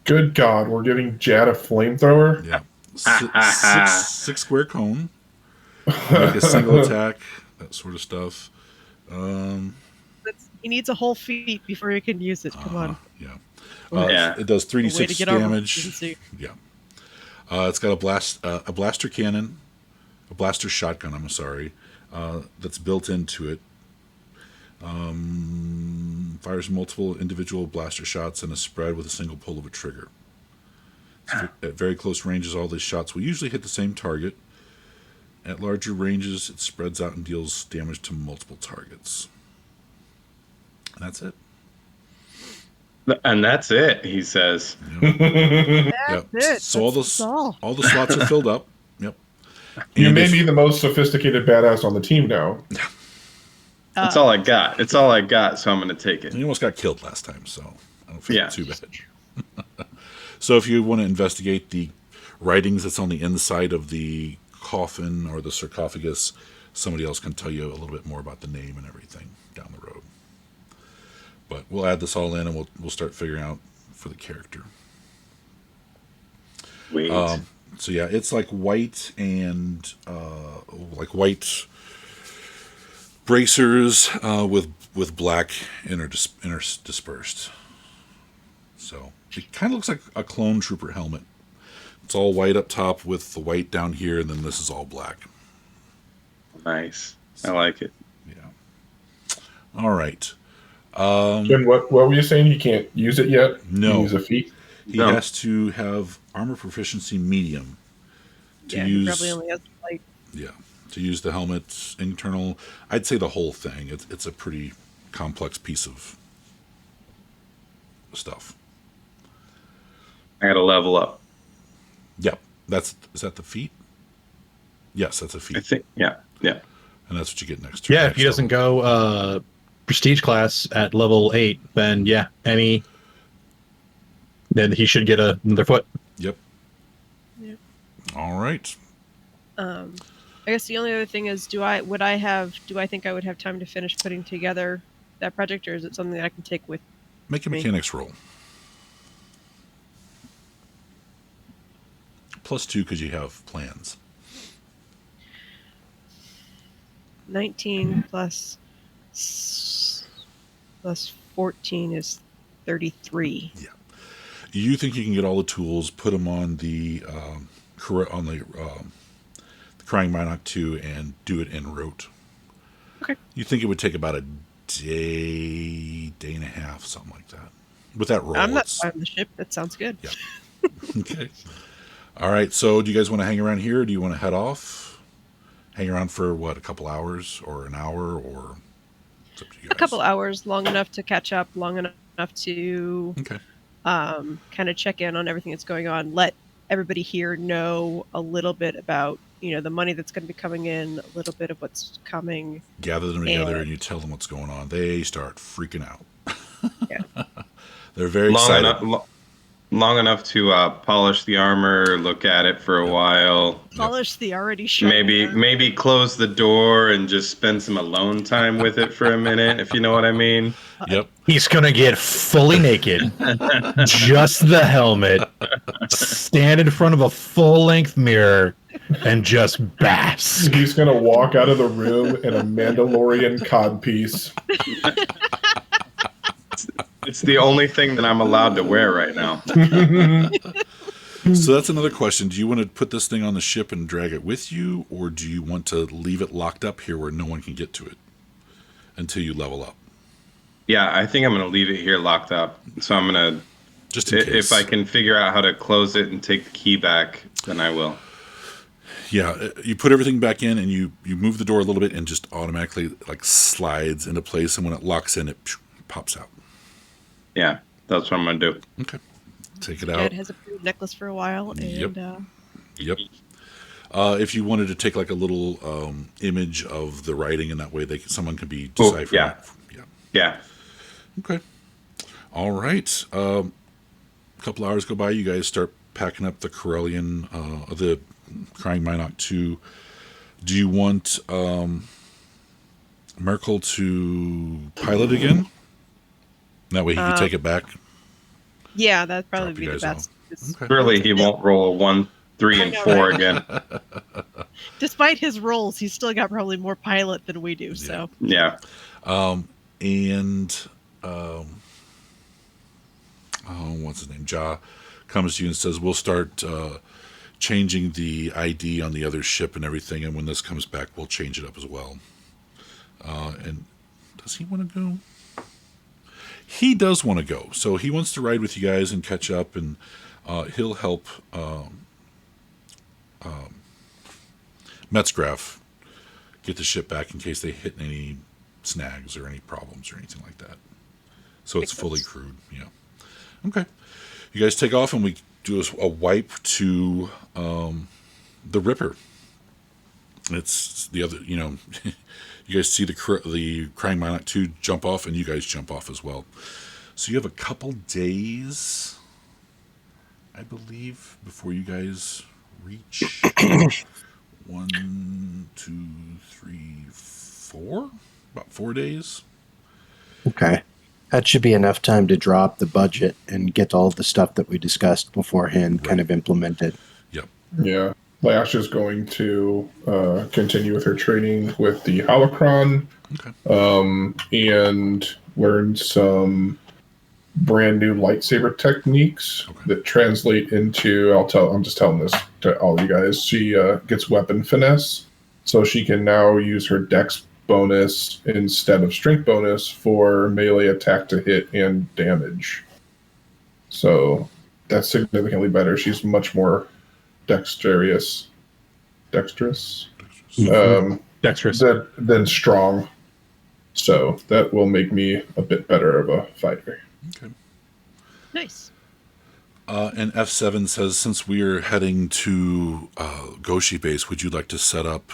Speaker 3: Good God, we're giving Jad a flamethrower?
Speaker 1: Yeah. Six square cone. Make a single attack, that sort of stuff.
Speaker 6: He needs a whole feat before he can use it. Come on.
Speaker 1: Yeah.
Speaker 9: Yeah.
Speaker 1: It does
Speaker 6: Way to
Speaker 1: 3d6
Speaker 6: get over
Speaker 1: damage.
Speaker 6: efficiency.
Speaker 1: Yeah. It's got a blaster cannon, a blaster shotgun. I'm sorry, that's built into it. Fires multiple individual blaster shots in a spread with a single pull of a trigger. So at very close ranges, all these shots will usually hit the same target. At larger ranges, it spreads out and deals damage to multiple targets. And that's it.
Speaker 9: And that's it, he says.
Speaker 1: Yep.
Speaker 6: That's it.
Speaker 1: So
Speaker 6: That's
Speaker 1: all the slots are filled up. Yep.
Speaker 3: You
Speaker 1: And
Speaker 3: may
Speaker 1: if-
Speaker 3: be the most sophisticated badass on the team now.
Speaker 9: That's all I got. It's all I got, so I'm going to take it.
Speaker 1: You almost got killed last time, so I don't feel
Speaker 9: Yeah.
Speaker 1: too bad. So if you want to investigate the writings that's on the inside of the coffin or the sarcophagus, somebody else can tell you a little bit more about the name and everything down the road. But we'll add this all in, and we'll start figuring out for the character.
Speaker 9: Wait.
Speaker 1: So yeah, it's like white and like white bracers with black interspersed. So it kind of looks like a clone trooper helmet. It's all white up top with the white down here, and then this is all black.
Speaker 9: Nice. I like it.
Speaker 1: Yeah. All right.
Speaker 3: Jen, what were you saying? He can't use it yet?
Speaker 1: No.
Speaker 3: He use a feat?
Speaker 1: He
Speaker 9: No.
Speaker 1: has to have armor proficiency medium to
Speaker 6: Yeah, he
Speaker 1: use.
Speaker 6: probably only has like
Speaker 1: Yeah, to use the helmet's internal. I'd say the whole thing. It's a pretty complex piece of stuff.
Speaker 9: I got to level up.
Speaker 1: Yep, is that the feat? Yes, that's a
Speaker 9: I
Speaker 1: feat,
Speaker 9: think. Yeah. Yeah.
Speaker 1: and that's what you get next turn.
Speaker 7: Yeah, if he doesn't go prestige class at level 8, then then he should get another foot.
Speaker 1: Yep.
Speaker 6: Yep.
Speaker 1: All right.
Speaker 6: I guess the only other thing is, do I think I would have time to finish putting together that project, or is it something that I can take with
Speaker 1: Make a
Speaker 6: me?
Speaker 1: mechanics roll. +2 because you have plans.
Speaker 6: 19 plus 14 is 33.
Speaker 1: You think you can get all the tools, put them on the Crying Minot 2, and do it en route.
Speaker 6: Okay.
Speaker 1: You think it would take about a day and a half, something like that. With that roll,
Speaker 6: I'm not
Speaker 1: it's-
Speaker 6: buying the ship. That sounds good.
Speaker 1: Yeah. Okay. All right. So, do you guys want to hang around here? Or do you want to head off? Hang around for what? A couple hours or an hour, or it's up to you guys.
Speaker 6: A couple hours, long enough to catch up, long enough to
Speaker 1: Okay.
Speaker 6: kind of check in on everything that's going on. Let everybody here know a little bit about the money that's going to be coming in, a little bit of what's coming.
Speaker 1: Gather them together and you tell them what's going on. They start freaking out.
Speaker 6: Yeah.
Speaker 1: They're very excited.
Speaker 9: Long enough to polish the armor, look at it for a while.
Speaker 6: Polish the already shiny armor.
Speaker 9: Maybe close the door and just spend some alone time with it for a minute, if you know what I mean.
Speaker 1: Yep.
Speaker 7: He's gonna get fully naked, just the helmet, stand in front of a full-length mirror, and just bask.
Speaker 3: He's going to walk out of the room in a Mandalorian codpiece.
Speaker 9: It's the only thing that I'm allowed to wear right now.
Speaker 1: So that's another question. Do you want to put this thing on the ship and drag it with you, or do you want to leave it locked up here where no one can get to it until you level up?
Speaker 9: Yeah, I think I'm going to leave it here locked up. So I'm going to,
Speaker 1: Just in case.
Speaker 9: if I can figure out how to close it and take the key back, then I will.
Speaker 1: Yeah, you put everything back in and you move the door a little bit and just automatically like slides into place, and when it locks in, it pops out.
Speaker 9: Yeah, that's what I'm going to do.
Speaker 1: Okay. Take it out.
Speaker 6: Jed has a pretty necklace for a while, and
Speaker 1: Yep. If you wanted to take like a little image of the writing, and that way someone can be deciphering.
Speaker 9: yeah. Yeah.
Speaker 1: Okay. All right. A couple hours go by. You guys start packing up the Corellian, the Crying Minot 2. Do you want Merkel to pilot again? That way he can take it back.
Speaker 6: Yeah, that'd probably
Speaker 1: Drop
Speaker 6: be
Speaker 1: you
Speaker 6: the
Speaker 1: guys
Speaker 6: best.
Speaker 1: Okay.
Speaker 9: Surely he won't roll a 1, 3, and 4 again.
Speaker 6: Despite his rolls, he's still got probably more pilot than we do. So
Speaker 9: Yeah.
Speaker 1: what's his name, Ja, comes to you and says, we'll start changing the ID on the other ship and everything, and when this comes back, we'll change it up as well. And does he want to go? He does want to go. So he wants to ride with you guys and catch up, and he'll help Metzgraf get the ship back in case they hit any snags or any problems or anything like that. So it's fully crewed. Yeah. Okay. You guys take off, and we do a wipe to the Ripper. It's the other, you guys see the Crying Monarch 2 jump off, and you guys jump off as well. So you have a couple days, I believe, before you guys reach 1, 2, 3, 4? About 4 days.
Speaker 8: Okay. That should be enough time to drop the budget and get all the stuff that we discussed beforehand kind of implemented.
Speaker 1: Yep.
Speaker 3: Yeah. Lash is going to continue with her training with the Holocron, and learn some brand new lightsaber techniques that translate into. I'm just telling this to all you guys. She gets weapon finesse, so she can now use her Dex bonus instead of strength bonus for melee attack to hit and damage. So that's significantly better. She's much more dexterous than strong. So that will make me a bit better of a fighter.
Speaker 1: Okay.
Speaker 6: Nice.
Speaker 1: And F7 says, since we're heading to Goshi base, would you like to set up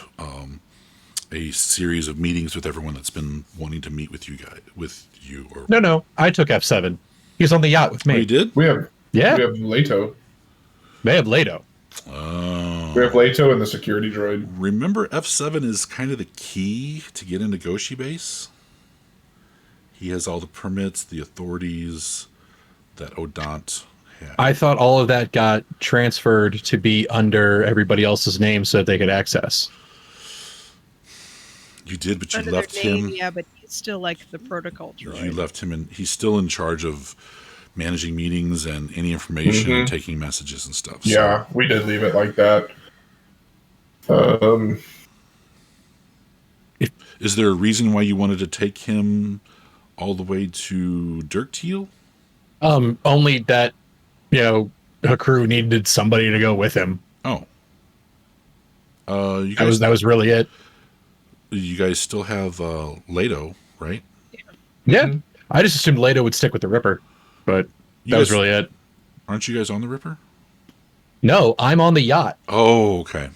Speaker 1: a series of meetings with everyone that's been wanting to meet with you guys? Or
Speaker 7: No, I took F7. He was on the yacht with me.
Speaker 1: Oh, you did?
Speaker 3: We have
Speaker 7: Yeah.
Speaker 3: Leto.
Speaker 7: They have Leto.
Speaker 3: We have Leto and the security droid.
Speaker 1: Remember, F7 is kind of the key to get into Goshi base. He has all the permits, the authorities that Odant had.
Speaker 7: I thought all of that got transferred to be under everybody else's name so that they could access.
Speaker 1: You did, but you
Speaker 6: Under
Speaker 1: left
Speaker 6: their name,
Speaker 1: him.
Speaker 6: Yeah, but he's still like the protocol droid.
Speaker 1: You left him, and he's still in charge of managing meetings and any information and taking messages and stuff.
Speaker 3: Yeah, we did leave it like that.
Speaker 1: Is there a reason why you wanted to take him all the way to Dirkteal?
Speaker 7: Only that, Hakru needed somebody to go with him.
Speaker 1: Oh. You guys,
Speaker 7: That was really it.
Speaker 1: You guys still have Leto, right?
Speaker 7: Yeah. I just assumed Leto would stick with the Ripper, but that was really it.
Speaker 1: Aren't you guys on the Ripper?
Speaker 7: No, I'm on the yacht.
Speaker 1: Oh, okay.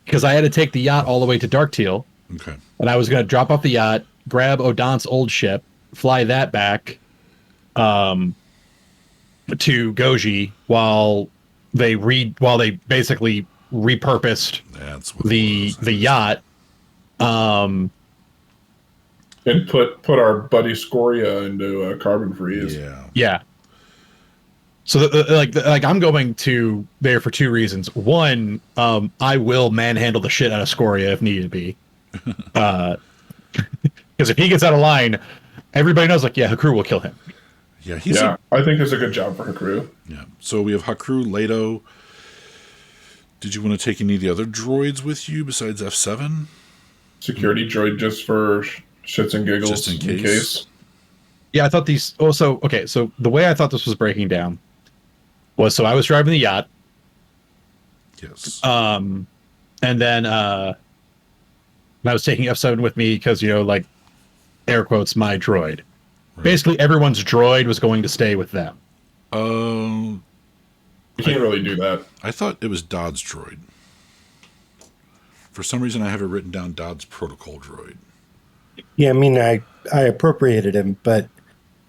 Speaker 7: Because I had to take the yacht all the way to Darkteal.
Speaker 1: Okay.
Speaker 7: And I was going to drop off the yacht, grab Odant's old ship, fly that back to Goshi while they basically repurposed the yacht.
Speaker 3: And put our buddy Scoria into carbon freeze.
Speaker 7: Yeah. So I'm going to there for two reasons. One, I will manhandle the shit out of Scoria if needed be. Because if he gets out of line, everybody knows Hakru will kill him.
Speaker 1: Yeah,
Speaker 3: I think it's a good job for Hakru.
Speaker 1: Yeah. So we have Hakru, Leto. Did you want to take any of the other droids with you besides F7?
Speaker 3: Security droid just for shits and giggles,
Speaker 1: just in case.
Speaker 7: Yeah, I thought these also okay, so the way I thought this was breaking down was I was driving the yacht.
Speaker 1: Yes.
Speaker 7: And then I was taking F7 with me because, air quotes, my droid. Right. Basically, everyone's droid was going to stay with them.
Speaker 3: You can't really do that.
Speaker 1: I thought it was Dodd's droid. For some reason, I have it written down Dodd's protocol droid.
Speaker 8: Yeah, I mean, I appropriated him, but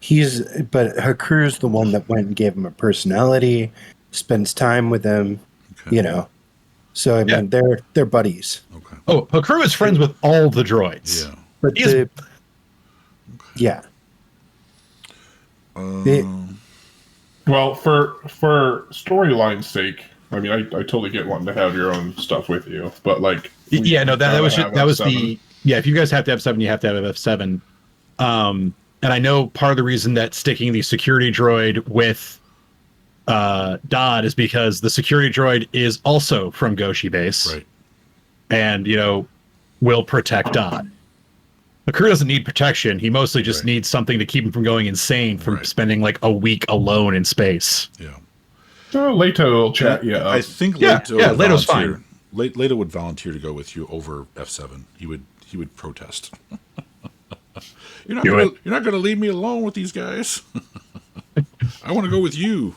Speaker 8: Hakru's the one that went and gave him a personality, spends time with him, So I mean, they're buddies.
Speaker 1: Okay.
Speaker 7: Oh, Hakru is friends with all the droids.
Speaker 1: Yeah.
Speaker 8: But yeah.
Speaker 3: Well, for storyline's sake, I mean, I totally get wanting to have your own stuff with you, but
Speaker 7: that was the if you guys have to have F7, you have to have F7. And I know part of the reason that sticking the security droid with Dodd is because the security droid is also from Goshi base,
Speaker 1: Right.
Speaker 7: and will protect Dodd. The crew doesn't need protection. He mostly just needs something to keep him from going insane from spending like a week alone in space.
Speaker 1: Yeah.
Speaker 3: Leto will chat. Yeah,
Speaker 1: I think
Speaker 7: Leto Leto's fine.
Speaker 1: Leto would volunteer to go with you over F7. He would protest. You're not going to leave me alone with these guys. I want to go with you.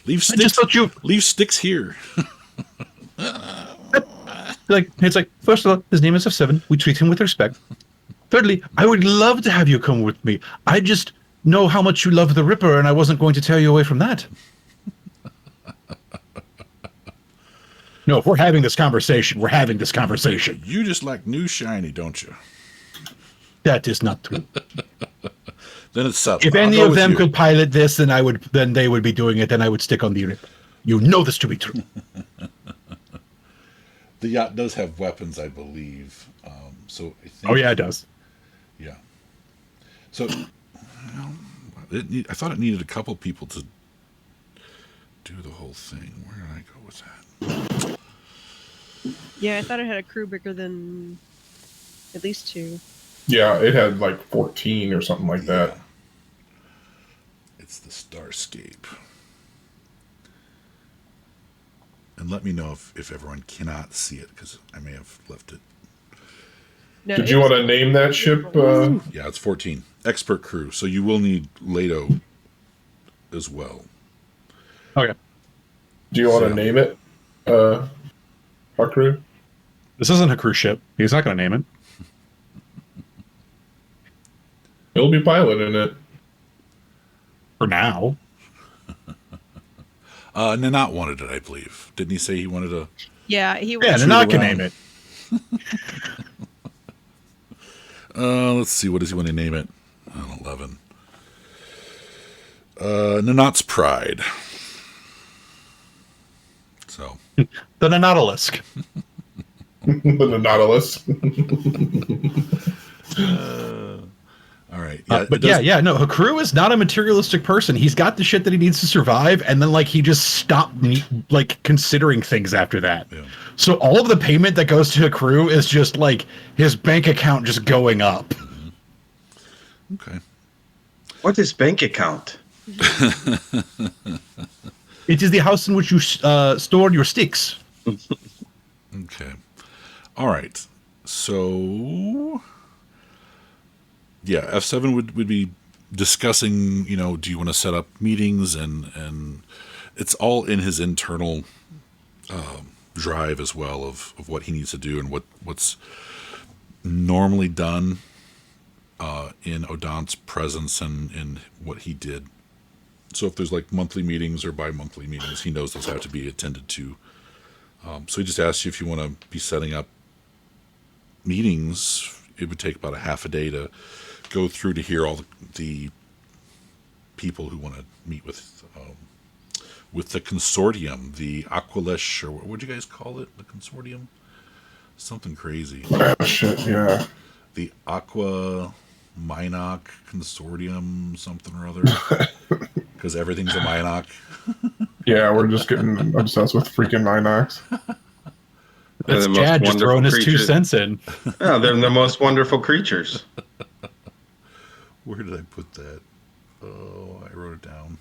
Speaker 1: Leave sticks here.
Speaker 7: It's like, first of all, his name is F7. We treat him with respect. Thirdly, I would love to have you come with me. I just know how much you love the Ripper, and I wasn't going to tear you away from that. No, if we're having this conversation, we're having this conversation.
Speaker 1: You just like new shiny, don't you?
Speaker 7: That is not true.
Speaker 1: Then it's settled.
Speaker 7: If any of them could pilot this, then they would be doing it, and I would stick on the Ripper. You know this to be true.
Speaker 1: The yacht does have weapons, I believe. So I think.
Speaker 7: Oh yeah, it does.
Speaker 1: Yeah. So I thought it needed a couple people to do the whole thing. Where did I go with that?
Speaker 6: Yeah, I thought it had a crew bigger than at least 2.
Speaker 3: Yeah, it had like 14 or something like that.
Speaker 1: It's the Starscape. And let me know if everyone cannot see it, because I may have left it.
Speaker 6: No,
Speaker 3: Did you want to name that ship?
Speaker 1: Yeah, it's 14. Expert crew. So you will need Leto as well.
Speaker 7: Okay.
Speaker 3: Do you want to name it? Hakru?
Speaker 7: This isn't a cruise ship. He's not going to name it.
Speaker 3: He'll be piloting it.
Speaker 7: For now.
Speaker 1: Nanat wanted it, I believe. Didn't he say he wanted a...
Speaker 6: Yeah, he
Speaker 7: Yeah, Nanat can name it.
Speaker 1: Let's see. What does he want to name it? 11. Nanat's Pride. So.
Speaker 7: The Nanatalisk.
Speaker 3: The Nautilus.
Speaker 1: All right.
Speaker 7: No, Hakru is not a materialistic person. He's got the shit that he needs to survive, and then he just stopped considering things after that.
Speaker 1: Yeah.
Speaker 7: So all of the payment that goes to Hakru is just his bank account just going up.
Speaker 1: Mm-hmm. Okay.
Speaker 9: What is bank account?
Speaker 7: It is the house in which you store your sticks.
Speaker 1: Okay. All right. So, yeah, F7 would be discussing, do you want to set up meetings, and it's all in his internal drive as well of what he needs to do and what's normally done in Odant's presence and in what he did. So if there's monthly meetings or bi-monthly meetings, he knows those have to be attended to. So he just asked you if you want to be setting up meetings. It would take about a half a day to go through to hear all the people who want to meet with the consortium, the Aqualish, or what would you guys call it? The consortium? Something crazy.
Speaker 3: Shit, yeah.
Speaker 1: The Aqua Minoc Consortium, something or other. Because everything's a Minoc.
Speaker 3: Yeah, we're just getting obsessed with freaking Minocs.
Speaker 7: That's Chad just throwing his 2 cents in.
Speaker 9: Yeah, they're the most wonderful creatures.
Speaker 1: Where did I put that? Oh, I wrote it down.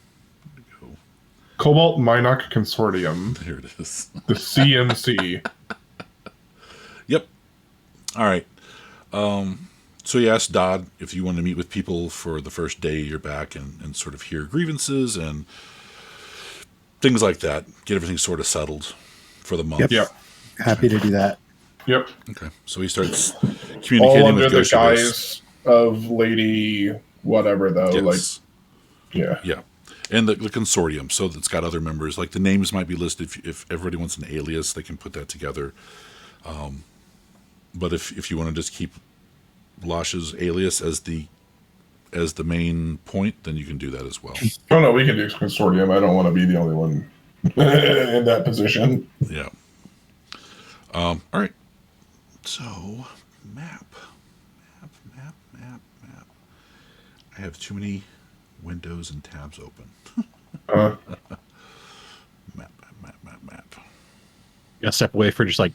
Speaker 1: Where'd it go?
Speaker 3: Cobalt Minoc Consortium.
Speaker 1: There it is.
Speaker 3: The CMC.
Speaker 1: Yep. All right. So you asked Dodd if you want to meet with people for the first day you're back and sort of hear grievances and things like that. Get everything sort of settled for the month.
Speaker 3: Yep.
Speaker 8: Happy to do that.
Speaker 3: Yep.
Speaker 1: Okay. So he starts communicating
Speaker 3: all under
Speaker 1: with
Speaker 3: the
Speaker 1: Goshi.
Speaker 3: guise of Lady whatever, though.
Speaker 1: Yes.
Speaker 3: Yeah.
Speaker 1: Yeah. And the consortium. So it's got other members. The names might be listed. If everybody wants an alias, they can put that together. But if you want to just keep Lash's alias as the main point, then you can do that as well.
Speaker 3: Oh no, we can do consortium. I don't want to be the only one in that position.
Speaker 1: Yeah. All right. So map. I have too many windows and tabs open.
Speaker 7: Gotta step away for just like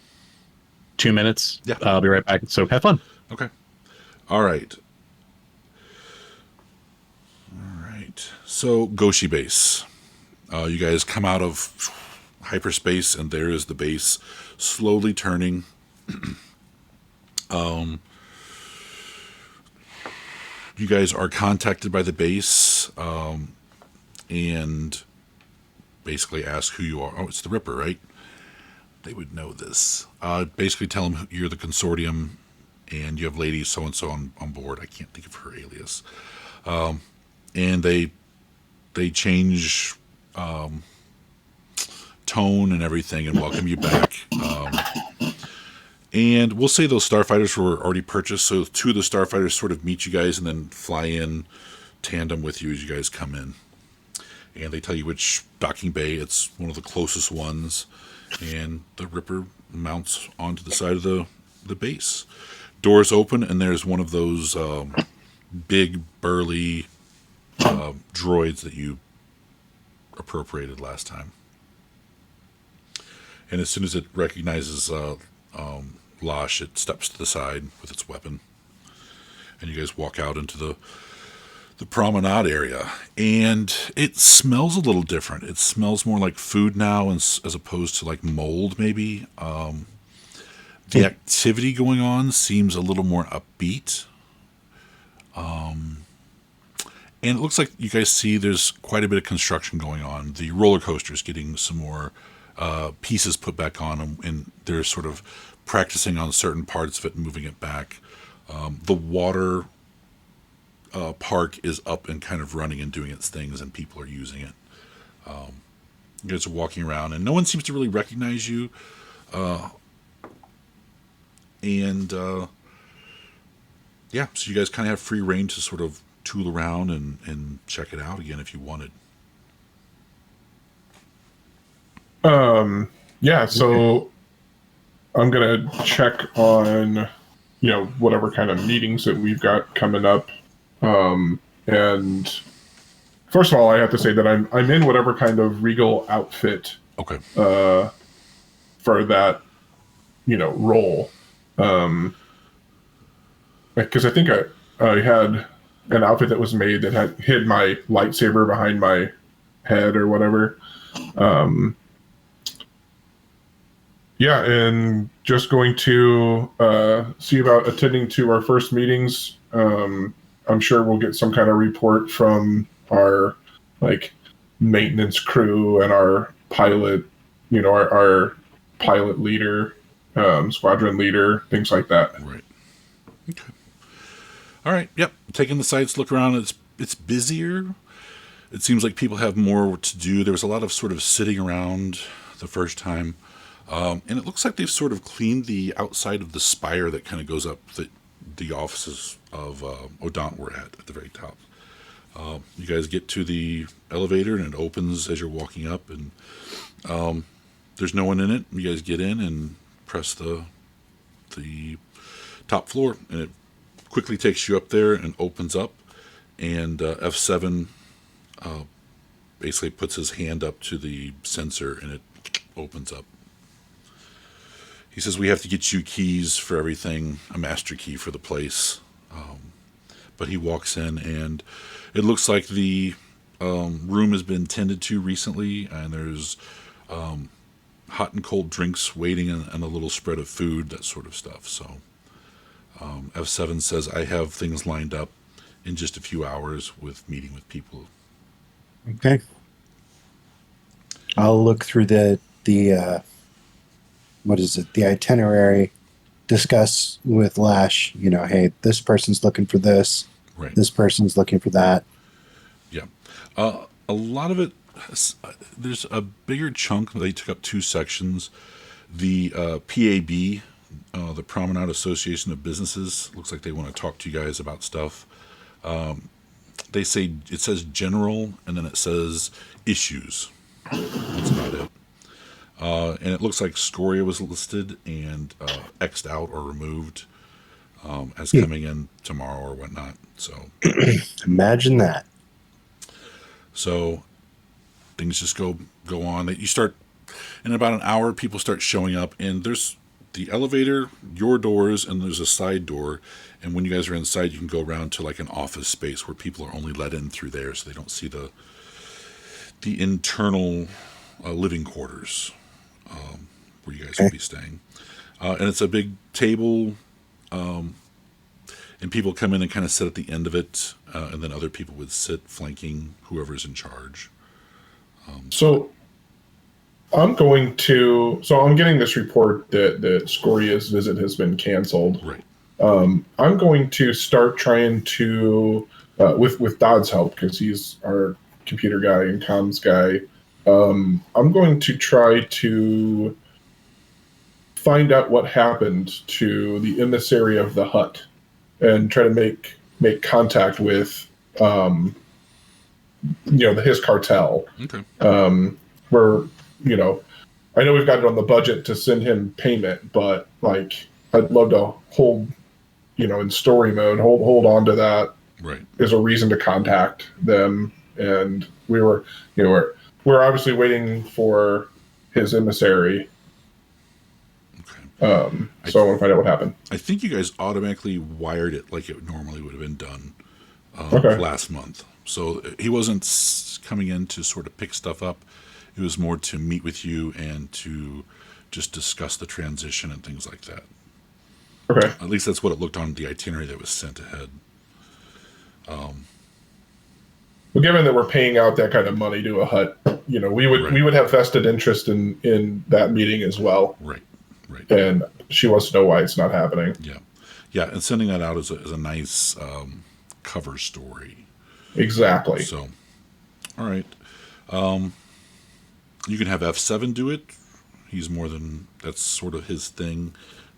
Speaker 7: 2 minutes.
Speaker 1: Yeah.
Speaker 7: I'll be right back. So have fun.
Speaker 1: Okay. All right. So Goshi base. You guys come out of hyperspace, and there is the base, slowly turning. You guys are contacted by the base, and basically ask who you are. Oh, it's the Ripper, right? They would know this. Basically tell them you're the consortium, and you have Lady so-and-so on board. I can't think of her alias. And they change tone and everything and welcome you back. And we'll say those starfighters were already purchased, so 2 of the starfighters sort of meet you guys and then fly in tandem with you as you guys come in. And they tell you which docking bay. It's one of the closest ones. And the Ripper mounts onto the side of the base. Doors open, and there's one of those big, burly droids that you appropriated last time. And as soon as it recognizes Lash, it steps to the side with its weapon. And you guys walk out into the promenade area. And it smells a little different. It smells more like food now as opposed to like mold, maybe. The activity going on seems a little more upbeat. And it looks like you guys see there's quite a bit of construction going on. The roller coaster is getting some more pieces put back on them, and they're sort of practicing on certain parts of it and moving it back. The water park is up and kind of running and doing its things, and people are using it. You guys are walking around, and no one seems to really recognize you. Yeah, so you guys kind of have free reign to sort of tool around and check it out again if you wanted.
Speaker 3: Yeah, so I'm gonna check on, whatever kind of meetings that we've got coming up. And first of all, I have to say that I'm in whatever kind of regal outfit.
Speaker 1: Okay.
Speaker 3: For that, role. Because I think I had an outfit that was made that had hid my lightsaber behind my head or whatever. Yeah, and just going to see about attending to our first meetings. I'm sure we'll get some kind of report from our maintenance crew and our pilot, our pilot leader, squadron leader, things like that.
Speaker 1: Right. Okay. All right. Yep. Taking the sights, look around. It's busier. It seems like people have more to do. There was a lot of sort of sitting around the first time. And it looks like they've sort of cleaned the outside of the spire that kind of goes up that the offices of Odant were at the very top. You guys get to the elevator, and it opens as you're walking up, and there's no one in it. You guys get in and press the top floor, and it quickly takes you up there and opens up, and F7 basically puts his hand up to the sensor, and it opens up. He says, we have to get you keys for everything, a master key for the place. But he walks in, and it looks like the room has been tended to recently, and there's hot and cold drinks waiting and a little spread of food, that sort of stuff. So F7 says, I have things lined up in just a few hours with meeting with people.
Speaker 8: Okay. I'll look through the what is it? The itinerary, discuss with Lash, hey, this person's looking for this.
Speaker 1: Right.
Speaker 8: This person's looking for that.
Speaker 1: Yeah. A lot of it, there's a bigger chunk. They took up 2 sections. The PAB, the Promenade Association of Businesses, looks like they want to talk to you guys about stuff. They say, it says general, and then it says issues. That's about it. And it looks like Scoria was listed and X'd out or removed as coming in tomorrow or whatnot. So
Speaker 8: Imagine that.
Speaker 1: So things just go on. You start in about an hour, people start showing up, and there's the elevator, your doors, and there's a side door. And when you guys are inside, you can go around to like an office space where people are only let in through there, so they don't see the internal living quarters where you guys will be staying. And it's a big table, and people come in and kind of sit at the end of it, and then other people would sit flanking whoever's in charge.
Speaker 3: So I'm getting this report that Scoria's visit has been canceled.
Speaker 1: Right.
Speaker 3: I'm going to start trying to, with Dodd's help, because he's our computer guy and comms guy. I'm going to try to find out what happened to the emissary of the hut, and try to make contact with, his cartel.
Speaker 1: Okay.
Speaker 3: Where, I know we've got it on the budget to send him payment, but like I'd love to hold, in story mode, hold on to that.
Speaker 1: Right.
Speaker 3: As a reason to contact them. And we're obviously waiting for his emissary.
Speaker 1: Okay.
Speaker 3: So I want to find out what happened.
Speaker 1: I think you guys automatically wired it like it normally would have been done last month. So he wasn't coming in to sort of pick stuff up. It was more to meet with you and to just discuss the transition and things like that.
Speaker 3: Okay.
Speaker 1: At least that's what it looked on the itinerary that was sent ahead.
Speaker 3: Well, given that we're paying out that kind of money to a hut, we would have vested interest in that meeting as well.
Speaker 1: Right. Right.
Speaker 3: And she wants to know why it's not happening.
Speaker 1: Yeah. Yeah, and sending that out is a nice cover story.
Speaker 3: Exactly.
Speaker 1: So, all right. You can have F7 do it. That's sort of his thing.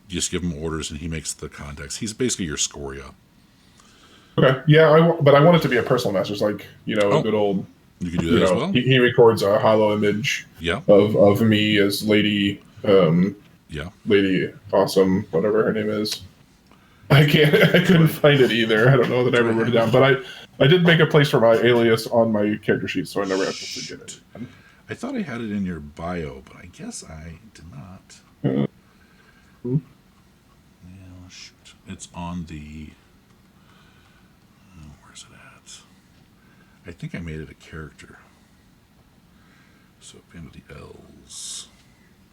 Speaker 1: You just give him orders and he makes the contacts. He's basically your Scoria.
Speaker 3: Okay. Yeah, but I want it to be a personal message, like, a good old...
Speaker 1: You can do that as well?
Speaker 3: He records a hollow image of me as Lady... Lady Awesome, whatever her name is. I couldn't find it either. I don't know that I ever wrote it down, but I did make a place for my alias on my character sheet, so I never have to forget it.
Speaker 1: I thought I had it in your bio, but I guess I did not. Yeah, shoot. It's on the... where's it at? I think I made it a character. So, into the L's.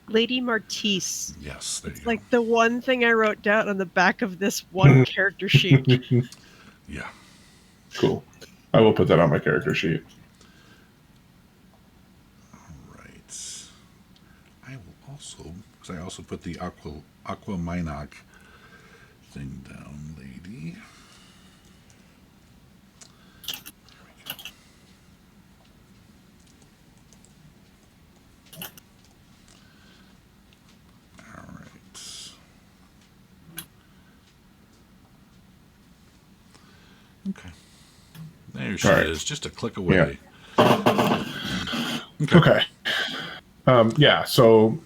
Speaker 6: Lady Martise.
Speaker 1: Yes, there you
Speaker 6: it's
Speaker 1: go.
Speaker 6: Like the one thing I wrote down on the back of this one character sheet.
Speaker 1: Yeah.
Speaker 3: Cool. I will put that on my character sheet.
Speaker 1: I will also, because I also put the Aqua Minoc thing down, lady. There we go. All right. Okay. There she is, just a click away.
Speaker 3: Yeah. Okay. So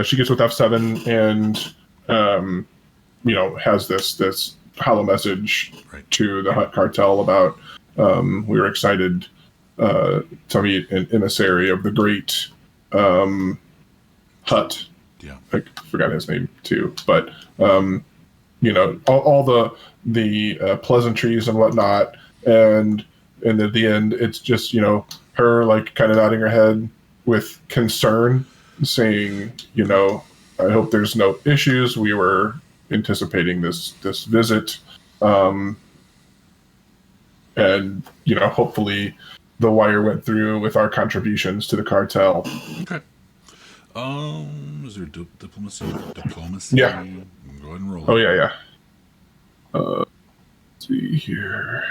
Speaker 3: she gets with F7 and, has this hollow message to the Hut cartel about we were excited to meet an emissary of the great Hut.
Speaker 1: Yeah.
Speaker 3: I forgot his name too, but all the pleasantries and whatnot, and at the end it's just her like kind of nodding her head with concern, saying, I hope there's no issues. We were anticipating this visit, and hopefully the wire went through with our contributions to the cartel.
Speaker 1: Okay. Is there diplomacy? Diplomacy?
Speaker 3: Yeah.
Speaker 1: Go ahead and roll.
Speaker 3: Oh yeah. Let's see here.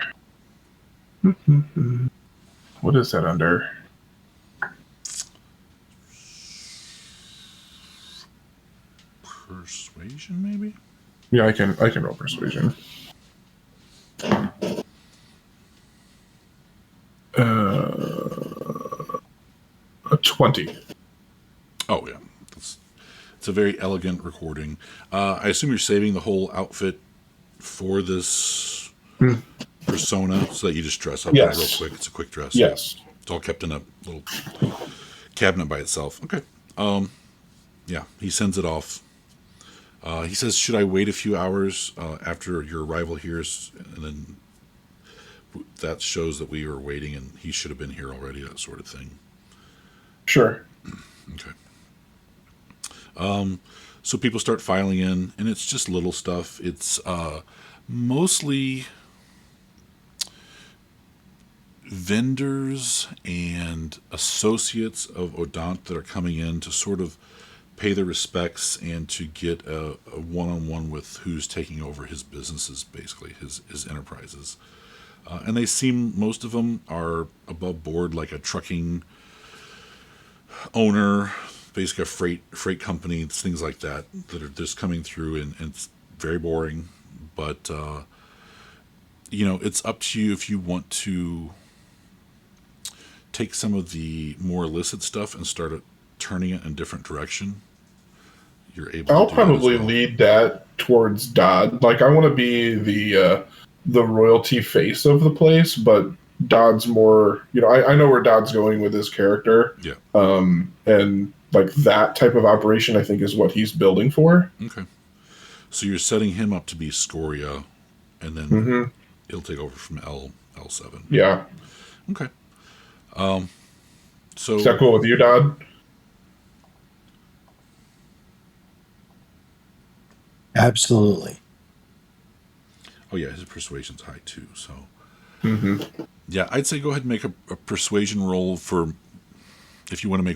Speaker 3: What is that under?
Speaker 1: Persuasion, maybe?
Speaker 3: Yeah, I can roll persuasion. A 20.
Speaker 1: Oh yeah, it's a very elegant recording. I assume you're saving the whole outfit for this persona, so that you just dress up in it real quick. It's a quick dress.
Speaker 3: Yes.
Speaker 1: It's all kept in a little cabinet by itself. Okay. Yeah, he sends it off. He says, should I wait a few hours after your arrival here? And then that shows that we were waiting and he should have been here already, that sort of thing.
Speaker 3: Sure.
Speaker 1: Okay. So people start filing in, and it's just little stuff. It's mostly vendors and associates of Odant that are coming in to sort of pay their respects and to get a one-on-one with who's taking over his businesses, basically, his enterprises. And they seem, most of them are above board, like a trucking owner, basically a freight company, things like that are just coming through, and it's very boring. But, it's up to you if you want to take some of the more illicit stuff and start turning it in a different direction. You're able
Speaker 3: I'll
Speaker 1: to do
Speaker 3: probably
Speaker 1: that as well.
Speaker 3: lead that towards Dodd. Like, I want to be the royalty face of the place, but Dodd's more, I know where Dodd's going with his character.
Speaker 1: Yeah.
Speaker 3: And like that type of operation, I think, is what he's building for.
Speaker 1: Okay. So you're setting him up to be Scoria, and then he'll take over from L7.
Speaker 3: Yeah.
Speaker 1: Okay. So
Speaker 3: Is that cool with you, Dodd?
Speaker 8: Absolutely.
Speaker 1: Oh yeah, his persuasion's high too. So
Speaker 3: Yeah,
Speaker 1: I'd say go ahead and make a persuasion roll for if you want to make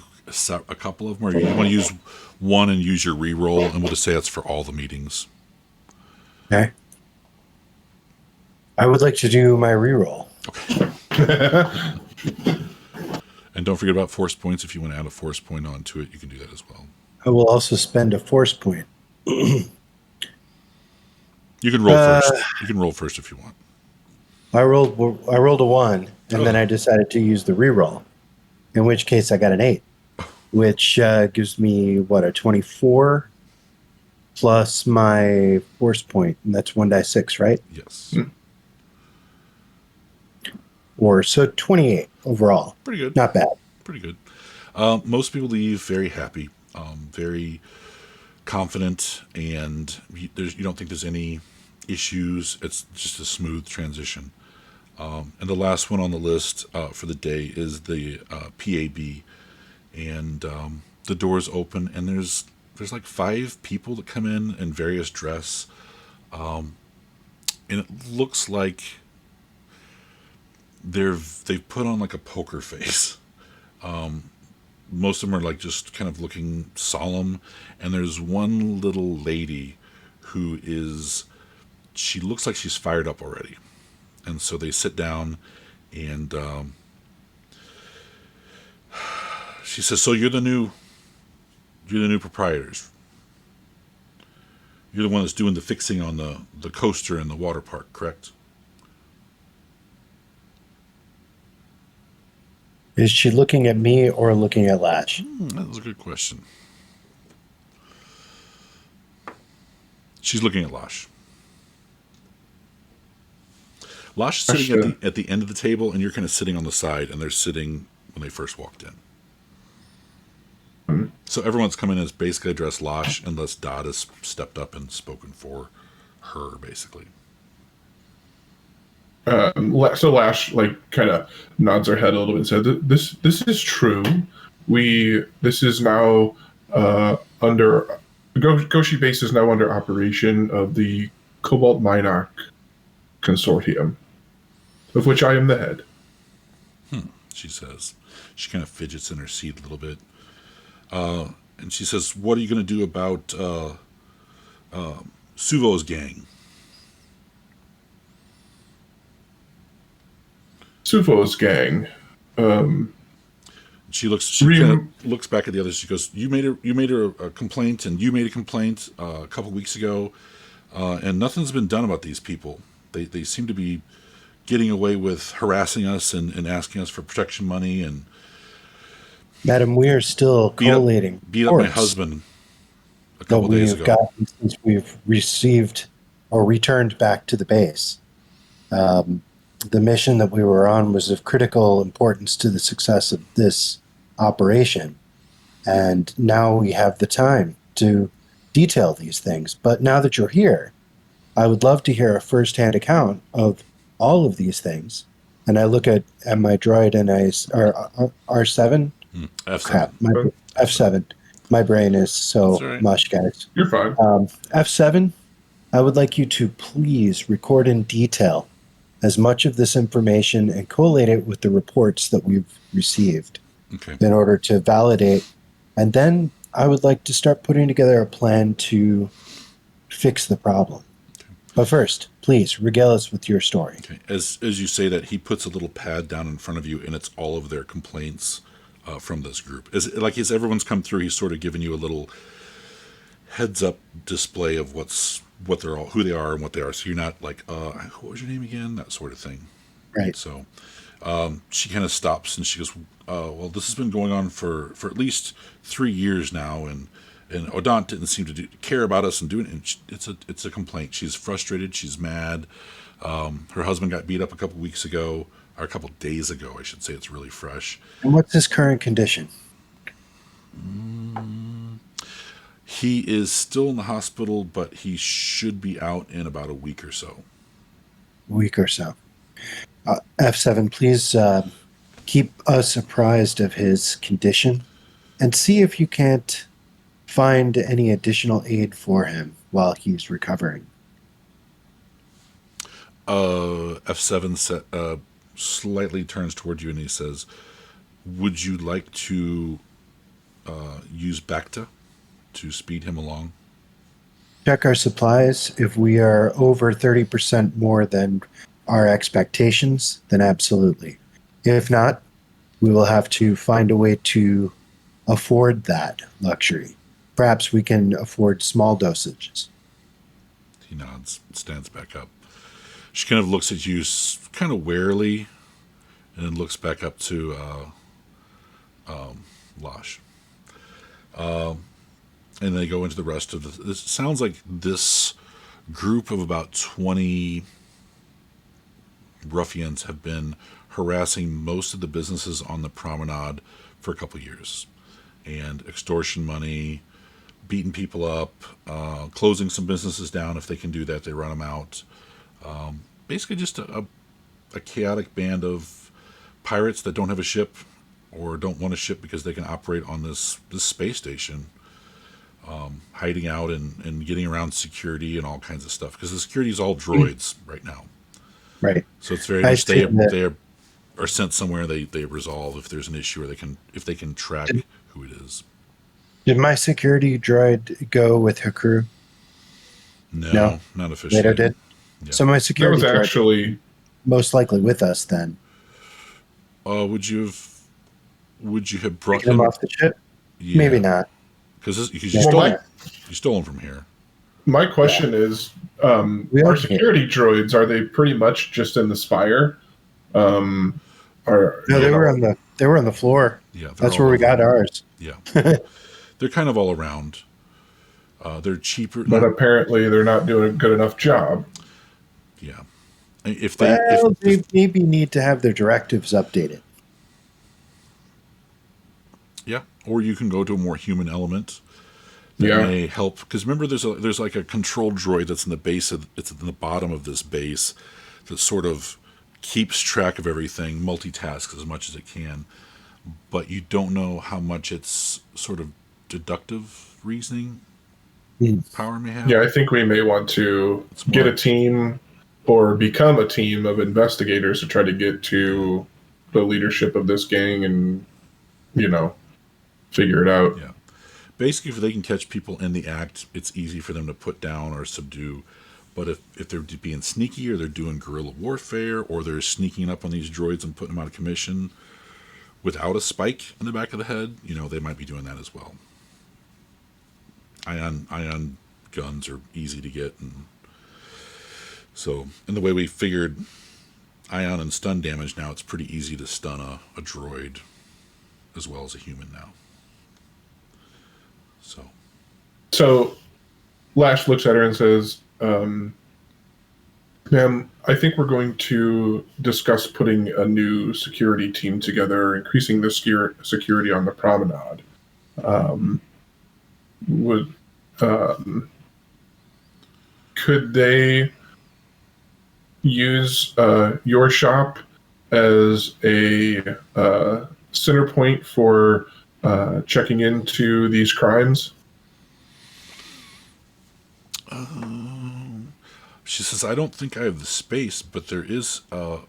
Speaker 1: a couple of them, or you want to use one and use your re-roll, and we'll just say that's for all the meetings.
Speaker 8: Okay. I would like to do my reroll.
Speaker 1: And don't forget about force points. If you want to add a force point onto it, you can do that as well.
Speaker 8: I will also spend a force point.
Speaker 1: You can roll first. You can roll first if you want.
Speaker 8: I rolled a 1, and then I decided to use the reroll, in which case I got an 8, which gives me, a 24 plus my force point, and that's 1d6, right?
Speaker 1: Yes.
Speaker 8: So 28 overall.
Speaker 1: Pretty good.
Speaker 8: Not bad.
Speaker 1: Pretty good. Most people leave very happy, very confident, and you don't think there's any issues. It's just a smooth transition. And the last one on the list for the day is the PAB, and the doors open, and there's like 5 people that come in various dress, and it looks like they've put on like a poker face. Most of them are like just kind of looking solemn, and there's one little lady who she looks like she's fired up already. And so they sit down, and she says, "So you're the new proprietors. You're the one that's doing the fixing on the coaster in the water park, correct?"
Speaker 8: Is she looking at me or looking at Lash?
Speaker 1: That was a good question. She's looking at Lash. Lash is sitting at the end of the table, and you're kind of sitting on the side, and they're sitting when they first walked in. So everyone's come in as basically addressed Lash, unless Dodd has stepped up and spoken for her, basically.
Speaker 3: So Lash kind of nods her head a little bit and said, "This is true. This is now under Goshi base is now under operation of the Cobalt Minarch Consortium, of which I am the head."
Speaker 1: She says. She kind of fidgets in her seat a little bit, and she says, "What are you going to do about Suvo's gang?"
Speaker 3: Suvo's gang.
Speaker 1: She kind of looks back at the others. She goes, "You made a complaint, and you made a complaint a couple weeks ago, and nothing's been done about these people. They seem to be getting away with harassing us and asking us for protection money and."
Speaker 8: Madam, we are still collating.
Speaker 1: Beat up my husband a couple days ago.
Speaker 8: Gotten since we've received or returned back to the base. The mission that we were on was of critical importance to the success of this operation. And now we have the time to detail these things. But now that you're here, I would love to hear a first-hand account of all of these things. And I look at my droid and R7.
Speaker 1: F7.
Speaker 8: Crap, F7. My brain is so
Speaker 1: right.
Speaker 8: mush, guys.
Speaker 3: You're fine.
Speaker 8: F7, I would like you to please record in detail as much of this information and collate it with the reports that we've received in order to validate. And then I would like to start putting together a plan to fix the problem. But first, please regale us with your story.
Speaker 1: Okay. As you say that, he puts a little pad down in front of you, and it's all of their complaints from this group. As everyone's come through, he's sort of given you a little heads-up display of who they are and what they are. So you're not like, what was your name again? That sort of thing.
Speaker 8: Right.
Speaker 1: So she kind of stops and she goes, well, this has been going on for at least 3 years now, and Odant didn't seem to care about us and doing it. And it's a complaint. She's frustrated. She's mad. Her husband got beat up a couple weeks ago, or a couple days ago, I should say. It's really fresh.
Speaker 8: And what's his current condition?
Speaker 1: He is still in the hospital, but he should be out in about a week or so.
Speaker 8: F7, please keep us apprised of his condition and see if you can't find any additional aid for him while he's recovering.
Speaker 1: F7 slightly turns toward you and he says, would you like to use Bacta to speed him along?
Speaker 8: Check our supplies. If we are over 30% more than our expectations, then absolutely. If not, we will have to find a way to afford that luxury. Perhaps we can afford small dosages.
Speaker 1: He nods, stands back up. She kind of looks at you kind of warily and then looks back up to Losh. And they go into the rest of this. It sounds like this group of about 20 ruffians have been harassing most of the businesses on the promenade for a couple of years. And extortion money, beating people up, closing some businesses down. If they can do that, they run them out. Basically just a chaotic band of pirates that don't have a ship or don't want a ship because they can operate on this space station. Hiding out and getting around security and all kinds of stuff, because the security is all droids right now.
Speaker 8: Right.
Speaker 1: So it's very much they are sent somewhere. They resolve if there's an issue, or if they can track who it is. Did
Speaker 8: my security droid go with her crew?
Speaker 1: No, not officially.
Speaker 8: Later did. Yeah. So my security
Speaker 3: droid was actually
Speaker 8: most likely with us then.
Speaker 1: Would you have brought
Speaker 8: him off the ship?
Speaker 1: Yeah.
Speaker 8: Maybe not.
Speaker 1: Because you stole him from here.
Speaker 3: My question is, our security droids, are they pretty much just in the spire?
Speaker 8: No, they were on the floor.
Speaker 1: Yeah,
Speaker 8: that's where we got ours.
Speaker 1: Yeah, they're kind of all around. They're cheaper,
Speaker 3: but apparently they're not doing a good enough job.
Speaker 1: Yeah, if
Speaker 8: they maybe need to have their directives updated.
Speaker 1: Yeah, or you can go to a more human element that may help. Because remember, there's like a control droid that's in the base it's in the bottom of this base that sort of keeps track of everything, multitasks as much as it can, but you don't know how much its sort of deductive reasoning power may have.
Speaker 3: Yeah, I think we may want to get a team or become a team of investigators to try to get to the leadership of this gang and, figure it out.
Speaker 1: Yeah. Basically, if they can catch people in the act, it's easy for them to put down or subdue. But if they're being sneaky, or they're doing guerrilla warfare, or they're sneaking up on these droids and putting them out of commission without a spike in the back of the head, they might be doing that as well. Ion guns are easy to get, and the way we figured ion and stun damage, now it's pretty easy to stun a droid as well as a human now.
Speaker 3: So Lash looks at her and says, ma'am, I think we're going to discuss putting a new security team together, increasing the security on the promenade. would could they use your shop as a center point for checking into these crimes?
Speaker 1: She says, I don't think I have the space, but there is a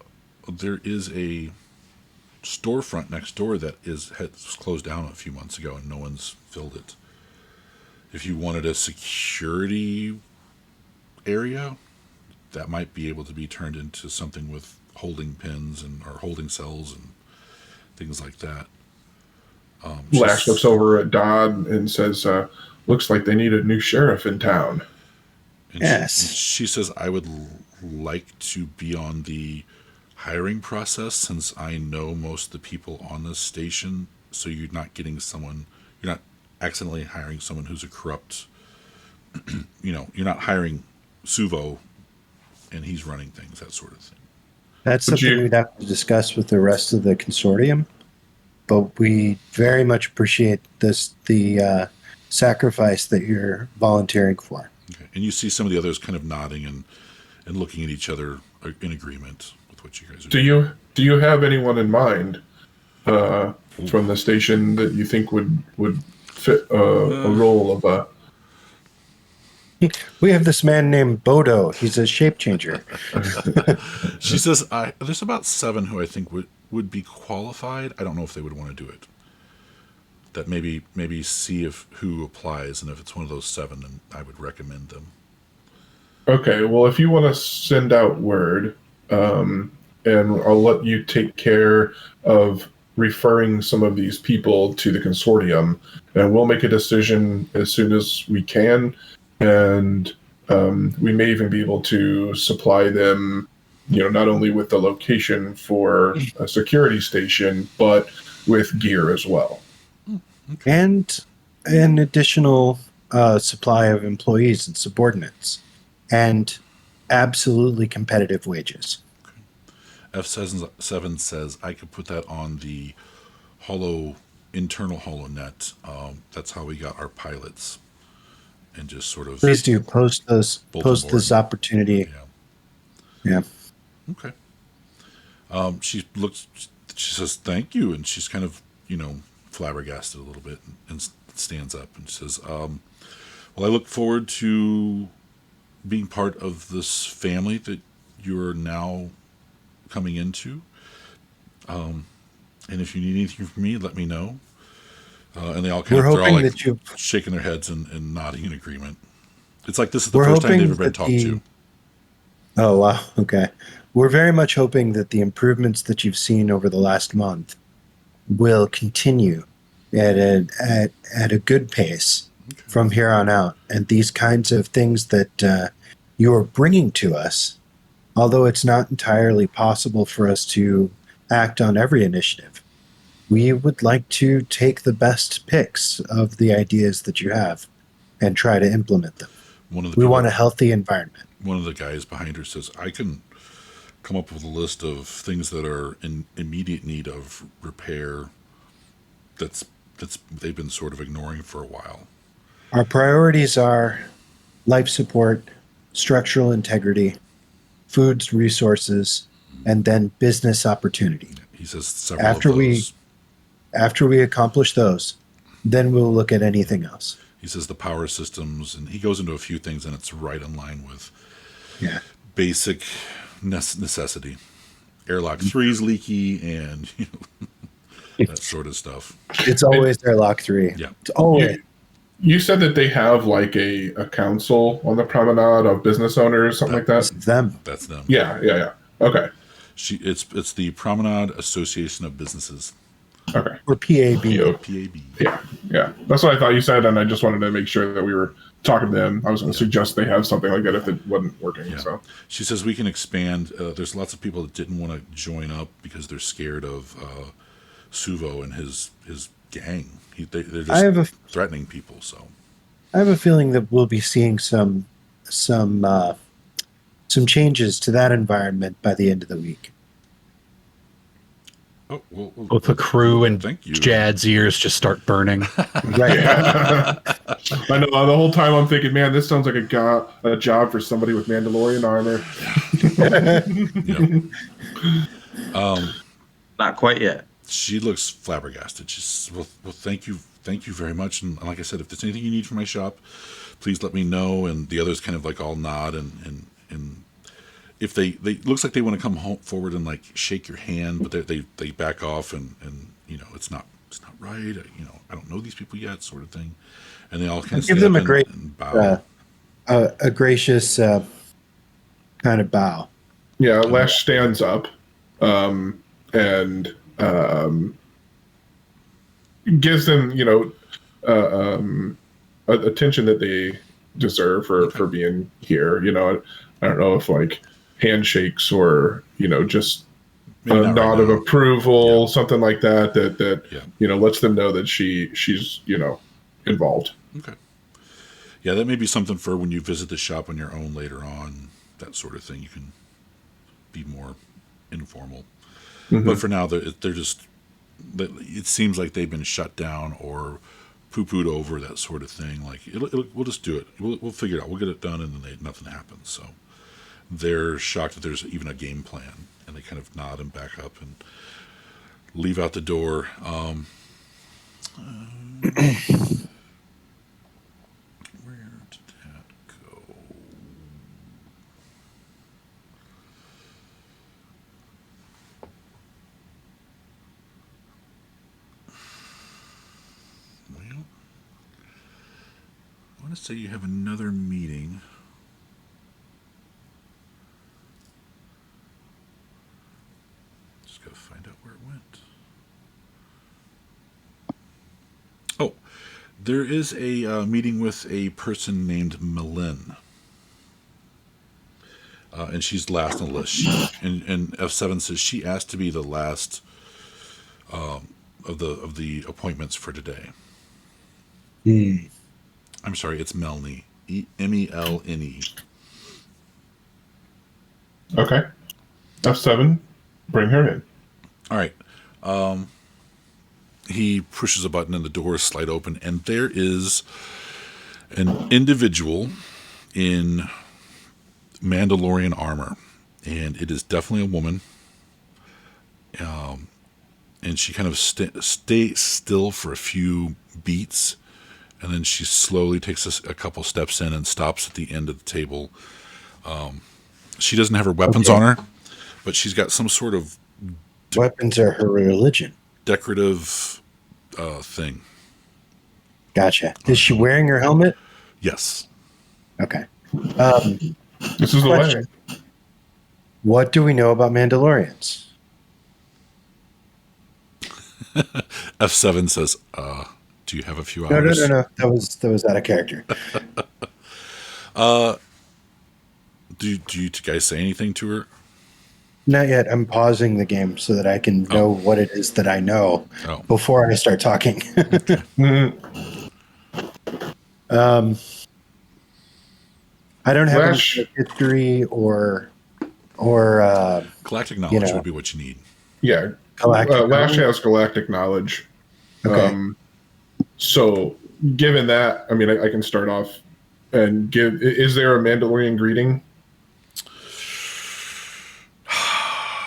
Speaker 1: storefront next door that has closed down a few months ago and no one's filled it. If you wanted a security area, that might be able to be turned into something with holding pins or holding cells and things like that.
Speaker 3: Lash looks over at Dodd and says, looks like they need a new sheriff in town.
Speaker 1: And
Speaker 8: Yes.
Speaker 1: she says, I would like to be on the hiring process since I know most of the people on this station. So you're not accidentally hiring someone who's a corrupt, you're not hiring Suvo and he's running things, that sort of thing.
Speaker 8: That's something we'd have to discuss with the rest of the consortium. But we very much appreciate the sacrifice that you're volunteering for.
Speaker 1: Okay. And you see some of the others kind of nodding and looking at each other in agreement with what you guys are doing.
Speaker 3: Do you have anyone in mind from the station that you think would fit a role of a...
Speaker 8: We have this man named Bodo. He's a shape changer.
Speaker 1: She says, there's about 7 who I think would be qualified. I don't know if they would want to do it. That maybe see who applies, and if it's one of those 7, then I would recommend them.
Speaker 3: Okay, well, if you want to send out word, and I'll let you take care of referring some of these people to the consortium, and we'll make a decision as soon as we can, and we may even be able to supply them, not only with the location for a security station, but with gear as well.
Speaker 1: Okay.
Speaker 8: And an additional supply of employees and subordinates. And absolutely competitive wages.
Speaker 1: F7 says I could put that on the internal HoloNet. That's how we got our pilots, and just sort of
Speaker 8: please do post this opportunity. Yeah.
Speaker 1: Okay. She says thank you, and she's kind of flabbergasted a little bit, and stands up and says, well, I look forward to being part of this family that you're now coming into. And if you need anything from me, let me know. And they all they're all shaking their heads and nodding in agreement. It's like this is the first time they've ever been talked to.
Speaker 8: Oh, wow. Okay. We're very much hoping that the improvements that you've seen over the last month will continue at a good pace from here on out. And these kinds of things that you're bringing to us, although it's not entirely possible for us to act on every initiative, we would like to take the best picks of the ideas that you have and try to implement them. We want a healthy environment.
Speaker 1: One of the guys behind her says, I can come up with a list of things that are in immediate need of repair that's they've been sort of ignoring for a while.
Speaker 8: Our priorities are life support, structural integrity, foods, resources, and then business opportunity.
Speaker 1: He says several of those.
Speaker 8: After we accomplish those, then we'll look at anything else.
Speaker 1: He says the power systems, and he goes into a few things, and it's right in line with basic necessity. Airlock 3 is leaky, and that sort of stuff.
Speaker 8: It's always Airlock 3.
Speaker 1: Yeah.
Speaker 8: It's always.
Speaker 3: You said that they have like a council on the promenade of business owners, something like that?
Speaker 8: That's them.
Speaker 1: That's them.
Speaker 3: Yeah. Okay.
Speaker 1: It's the Promenade Association of Businesses.
Speaker 3: Okay.
Speaker 8: Or PAB.
Speaker 1: PAB.
Speaker 3: Yeah. That's what I thought you said, and I just wanted to make sure that we were talking to them. I was going to suggest they have something like that if it wasn't working. Yeah. So
Speaker 1: she says we can expand. There's lots of people that didn't want to join up because they're scared of Suvo and his gang. They're just threatening people. So
Speaker 8: I have a feeling that we'll be seeing some changes to that environment by the end of the week.
Speaker 1: Oh, well,
Speaker 7: Both the crew and
Speaker 1: thank you.
Speaker 7: Jad's ears just start burning.
Speaker 8: Right.
Speaker 3: I know. The whole time I'm thinking, man, this sounds like a job for somebody with Mandalorian armor.
Speaker 9: Not quite yet.
Speaker 1: She looks flabbergasted. She's well, thank you very much. And like I said, if there's anything you need from my shop, please let me know. And the others kind of like all nod and if they looks like they want to come forward and like shake your hand, but they back off and it's not right. I don't know these people yet, sort of thing. And they all kind of
Speaker 8: give them a great
Speaker 1: bow.
Speaker 8: a gracious kind of bow.
Speaker 3: Yeah, Lash stands up and gives them, attention that they deserve for being here. I don't know if like handshakes or just a nod of approval, something like that lets them know that she's involved.
Speaker 1: Okay. Yeah, that may be something for when you visit the shop on your own later on, that sort of thing. You can be more informal. Mm-hmm. But for now, they're just, it seems like they've been shut down or poo-pooed over, that sort of thing. Like, we'll just do it. We'll figure it out. We'll get it done, and then nothing happens. So they're shocked that there's even a game plan, and they kind of nod and back up and leave out the door. Where did that go? Well, I want to say you have another meeting. Just got to find out where it went. Oh, there is a meeting with a person named Malin. And she's last on the list. And F7 says she asked to be the last of the appointments for today. I'm sorry, it's Melnie. Melne.
Speaker 3: Okay. F7, bring her in.
Speaker 1: All right. He pushes a button and the doors slide open, and there is an individual in Mandalorian armor, and it is definitely a woman. And she kind of stays still for a few beats, and then she slowly takes a couple steps in and stops at the end of the table. She doesn't have her weapons on her, but she's got some sort of
Speaker 8: weapons are her religion.
Speaker 1: Decorative thing.
Speaker 8: Gotcha. Is she wearing her helmet?
Speaker 1: Yes.
Speaker 8: Okay.
Speaker 3: This is the way.
Speaker 8: What do we know about Mandalorians?
Speaker 1: F7 says, do you have a few hours?
Speaker 8: No. That was out of character.
Speaker 1: Do you guys say anything to her?
Speaker 8: Not yet. I'm pausing the game so that I can know what it is that I know before I start talking. I don't have any history or
Speaker 1: galactic knowledge would be what you need.
Speaker 3: Yeah, Lash has galactic knowledge.
Speaker 8: Okay.
Speaker 3: So, given that, I mean, I can start off and give. Is there a Mandalorian greeting?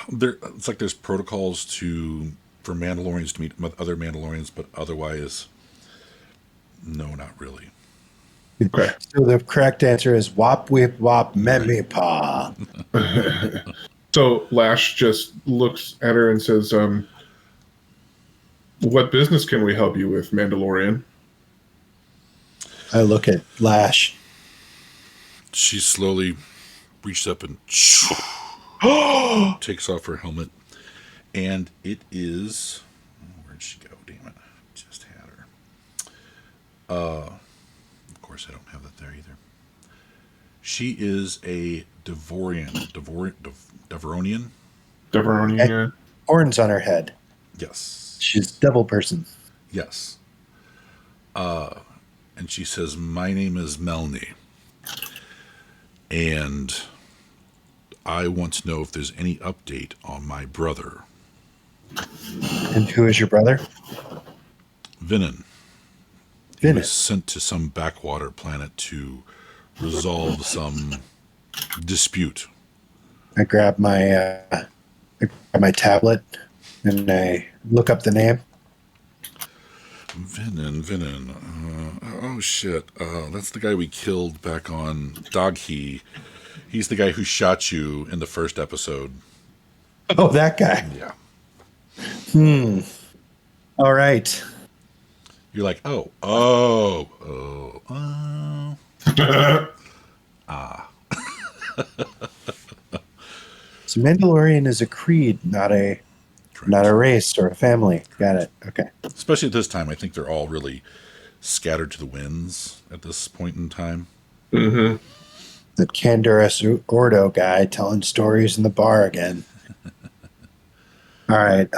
Speaker 1: It's like there's protocols for Mandalorians to meet other Mandalorians, but otherwise, no, not really.
Speaker 3: Okay.
Speaker 8: So the correct answer is wop whip wop meme pa.
Speaker 3: So Lash just looks at her and says, "What business can we help you with, Mandalorian?"
Speaker 8: I look at Lash.
Speaker 1: She slowly reaches up and takes off her helmet, and it is. Where'd she go? Damn it! Just had her. Of course, I don't have that there either. She is a Devoronian.
Speaker 3: Devoronian.
Speaker 8: Horns on her head.
Speaker 1: Yes.
Speaker 8: She's devil person.
Speaker 1: Yes. And she says, "My name is Melnie, and I want to know if there's any update on my brother."
Speaker 8: And who is your brother?
Speaker 1: Vinin. He was
Speaker 8: Vinin.
Speaker 1: sent to some backwater planet to resolve some dispute.
Speaker 8: I grab my tablet and I look up the name.
Speaker 1: Vinin. Oh shit! That's the guy we killed back on Doghi. He's the guy who shot you in the first episode.
Speaker 8: Oh, that guy.
Speaker 1: Yeah.
Speaker 8: All right.
Speaker 1: You're like, oh.
Speaker 8: So Mandalorian is a creed, not a race or a family. Got it. Okay.
Speaker 1: Especially at this time, I think they're all really scattered to the winds at this point in time.
Speaker 3: Mm-hmm.
Speaker 8: The Candaris Ordo guy telling stories in the bar again. All right.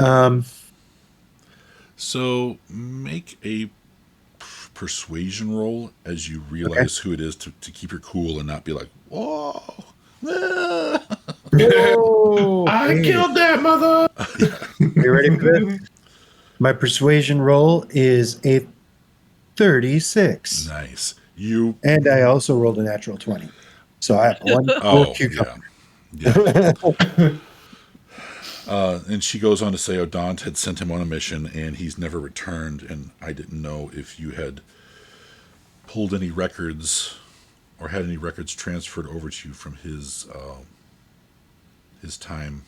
Speaker 1: So make a persuasion roll as you realize who it is to keep your cool and not be like, whoa.
Speaker 8: Whoa,
Speaker 3: I killed that mother.
Speaker 8: Are you ready for this? My persuasion roll is a 36.
Speaker 1: Nice.
Speaker 8: And I also rolled a natural 20. So I have one cool cucumber.
Speaker 1: Yeah. And she goes on to say Odant had sent him on a mission and he's never returned, and I didn't know if you had pulled any records or had any records transferred over to you from his time.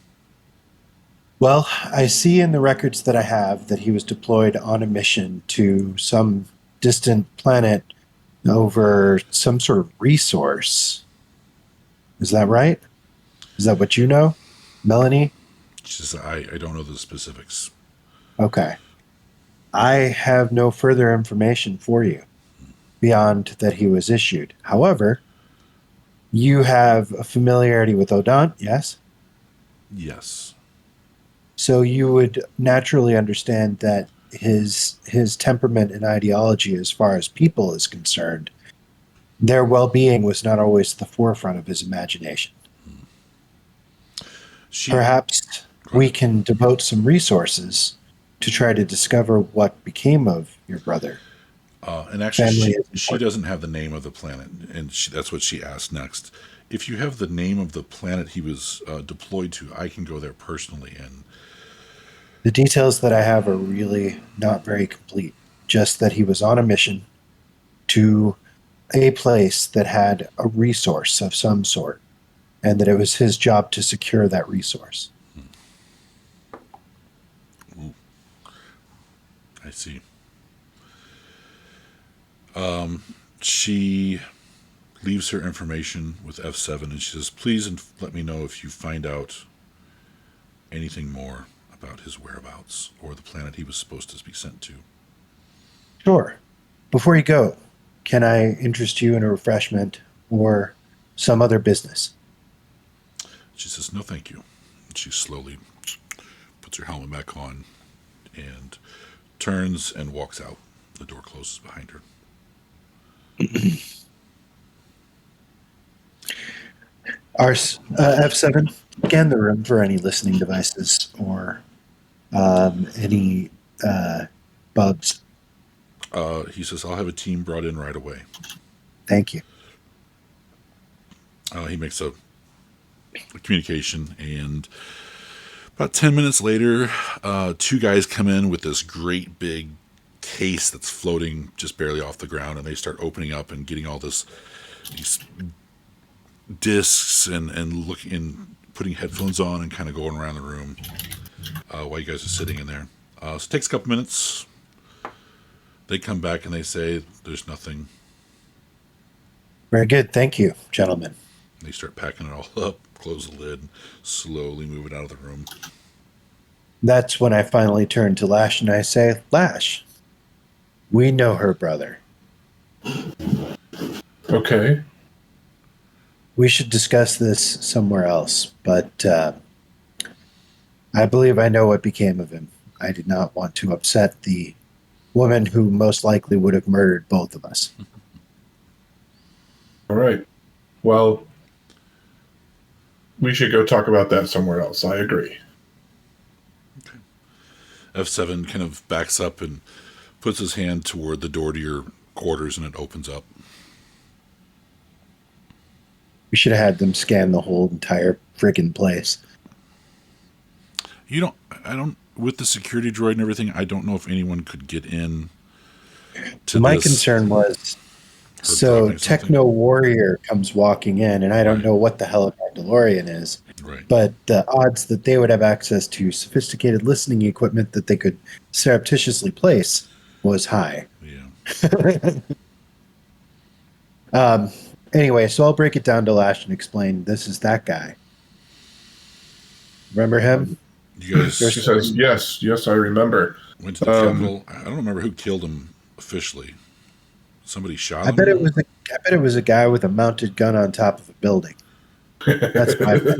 Speaker 8: Well, I see in the records that I have that he was deployed on a mission to some distant planet over some sort of resource. Is that right? Is that what you know, Melanie?
Speaker 1: She says, I don't know the specifics.
Speaker 8: Okay. I have no further information for you beyond that he was issued. However, you have a familiarity with Odant, yes?
Speaker 1: Yes.
Speaker 8: So you would naturally understand that his temperament and ideology as far as people is concerned, their well-being was not always at the forefront of his imagination. Perhaps we can devote some resources to try to discover what became of your brother.
Speaker 1: And actually, she doesn't have the name of the planet, and that's what she asked next. If you have the name of the planet he was deployed to, I can go there personally. And
Speaker 8: the details that I have are really not very complete. Just that he was on a mission to a place that had a resource of some sort, and that it was his job to secure that resource.
Speaker 1: Ooh. I see. She leaves her information with F7 and she says, please let me know if you find out anything more about his whereabouts or the planet he was supposed to be sent to.
Speaker 8: Sure. Before you go, can I interest you in a refreshment or some other business?
Speaker 1: She says, no, thank you. And she slowly puts her helmet back on and turns and walks out. The door closes behind her.
Speaker 8: Our F7, scan the room for any listening devices or any bugs.
Speaker 1: He says, I'll have a team brought in right away.
Speaker 8: Thank you.
Speaker 1: He makes a communication, and about 10 minutes later, two guys come in with this great big case that's floating just barely off the ground, and they start opening up and getting all these discs and looking and putting headphones on and kind of going around the room while you guys are sitting in there. So it takes a couple minutes. They come back and they say there's nothing.
Speaker 8: Very good. Thank you, gentlemen.
Speaker 1: They start packing it all up, close the lid, slowly move it out of the room.
Speaker 8: That's when I finally turn to Lash and I say, Lash, we know her brother.
Speaker 3: Okay.
Speaker 8: We should discuss this somewhere else, but I believe I know what became of him. I did not want to upset the woman who most likely would have murdered both of us.
Speaker 3: All right. Well, we should go talk about that somewhere else. I agree.
Speaker 1: Okay. F7 kind of backs up and puts his hand toward the door to your quarters, and it opens up.
Speaker 8: We should have had them scan the whole entire friggin' place.
Speaker 1: I don't, with the security droid and everything, I don't know if anyone could get in to
Speaker 8: My
Speaker 1: this.
Speaker 8: concern was, so
Speaker 1: dropping
Speaker 8: Techno Warrior comes walking in, and I don't know what the hell a Mandalorian is.
Speaker 1: Right.
Speaker 8: But the odds that they would have access to sophisticated listening equipment that they could surreptitiously place was high.
Speaker 1: Yeah.
Speaker 8: Anyway, so I'll break it down to Lash and explain this is that guy. Remember him?
Speaker 1: You guys
Speaker 3: She says, yes, I remember.
Speaker 1: went to the Capitol. I don't remember who killed him officially. Somebody shot him?
Speaker 8: I bet it was a guy with a mounted gun on top of a building. That's my bet.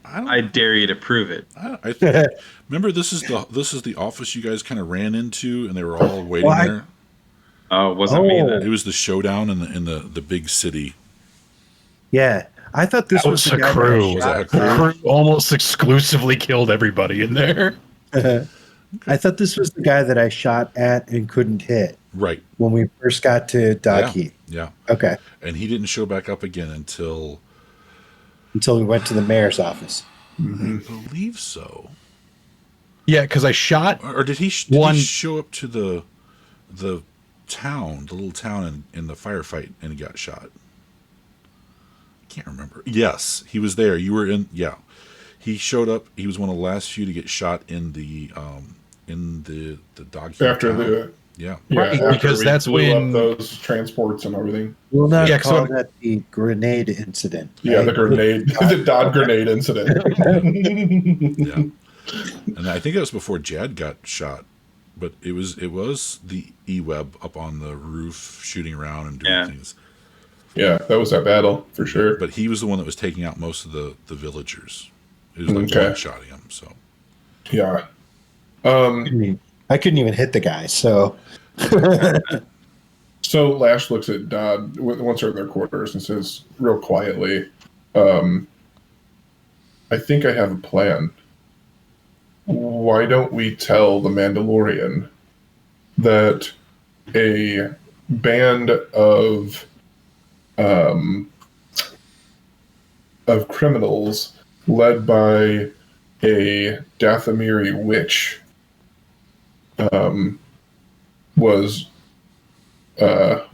Speaker 9: I dare you to prove it.
Speaker 1: I think, remember, this is the office you guys kind of ran into, and they were all waiting there.
Speaker 9: Oh, it wasn't me then.
Speaker 1: It was the showdown in the big city.
Speaker 8: Yeah, I thought this was the
Speaker 7: a
Speaker 8: guy
Speaker 7: crew.
Speaker 8: that
Speaker 1: Was that a crew?
Speaker 7: Crew almost exclusively killed everybody in there.
Speaker 8: I thought this was the guy that I shot at and couldn't hit
Speaker 1: Right.
Speaker 8: when we first got to Daki.
Speaker 1: Yeah.
Speaker 8: Okay,
Speaker 1: And he didn't show back up again until
Speaker 8: until we went to the mayor's office.
Speaker 1: I believe so.
Speaker 7: Yeah, because I shot.
Speaker 1: Or did he show up to the little town in the firefight and he got shot? I can't remember. Yes, he was there. You were in. Yeah, he showed up. He was one of the last few to get shot in the dog.
Speaker 3: After
Speaker 1: town.
Speaker 7: Right,
Speaker 3: after
Speaker 7: because
Speaker 3: we
Speaker 7: that's
Speaker 3: blew
Speaker 7: when-
Speaker 3: up those transports and everything.
Speaker 8: We'll not
Speaker 7: Yeah,
Speaker 8: call
Speaker 7: so-
Speaker 8: that the grenade incident.
Speaker 3: Yeah,
Speaker 8: right?
Speaker 3: the grenade, the Dodd grenade incident.
Speaker 1: Yeah, and I think that was before Jad got shot. But it was the E-Web up on the roof shooting around and doing things.
Speaker 3: Yeah, that was that battle for sure.
Speaker 1: But he was the one that was taking out most of the villagers. It was like
Speaker 3: Okay.
Speaker 1: one-shotting him. So
Speaker 3: Yeah.
Speaker 8: I couldn't even hit the guy, so
Speaker 3: So Lash looks at Dodd once they're in their quarters and says real quietly, I think I have a plan. Why don't we tell the Mandalorian that a band of criminals led by a Dathomiri witch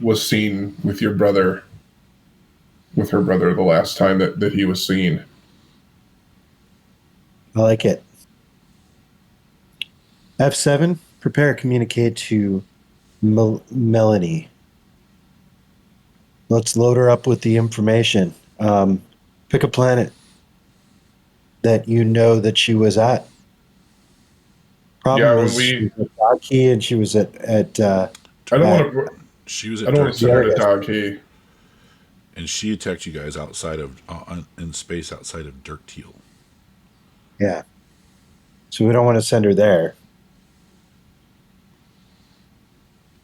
Speaker 3: was seen with your brother, with her brother, the last time that he was seen.
Speaker 8: I like it. F7, prepare communicate to Melanie. Let's load her up with the information. Pick a planet that you know that she was at. Problem is, she was at Daki and she was at
Speaker 3: I don't want to.
Speaker 1: she was
Speaker 3: I
Speaker 1: at
Speaker 3: don't want to send her to
Speaker 8: Dirk.
Speaker 3: Dog
Speaker 1: and she attacked you guys outside of in space outside of Dirk Teal.
Speaker 8: Yeah. So we don't want to send her there.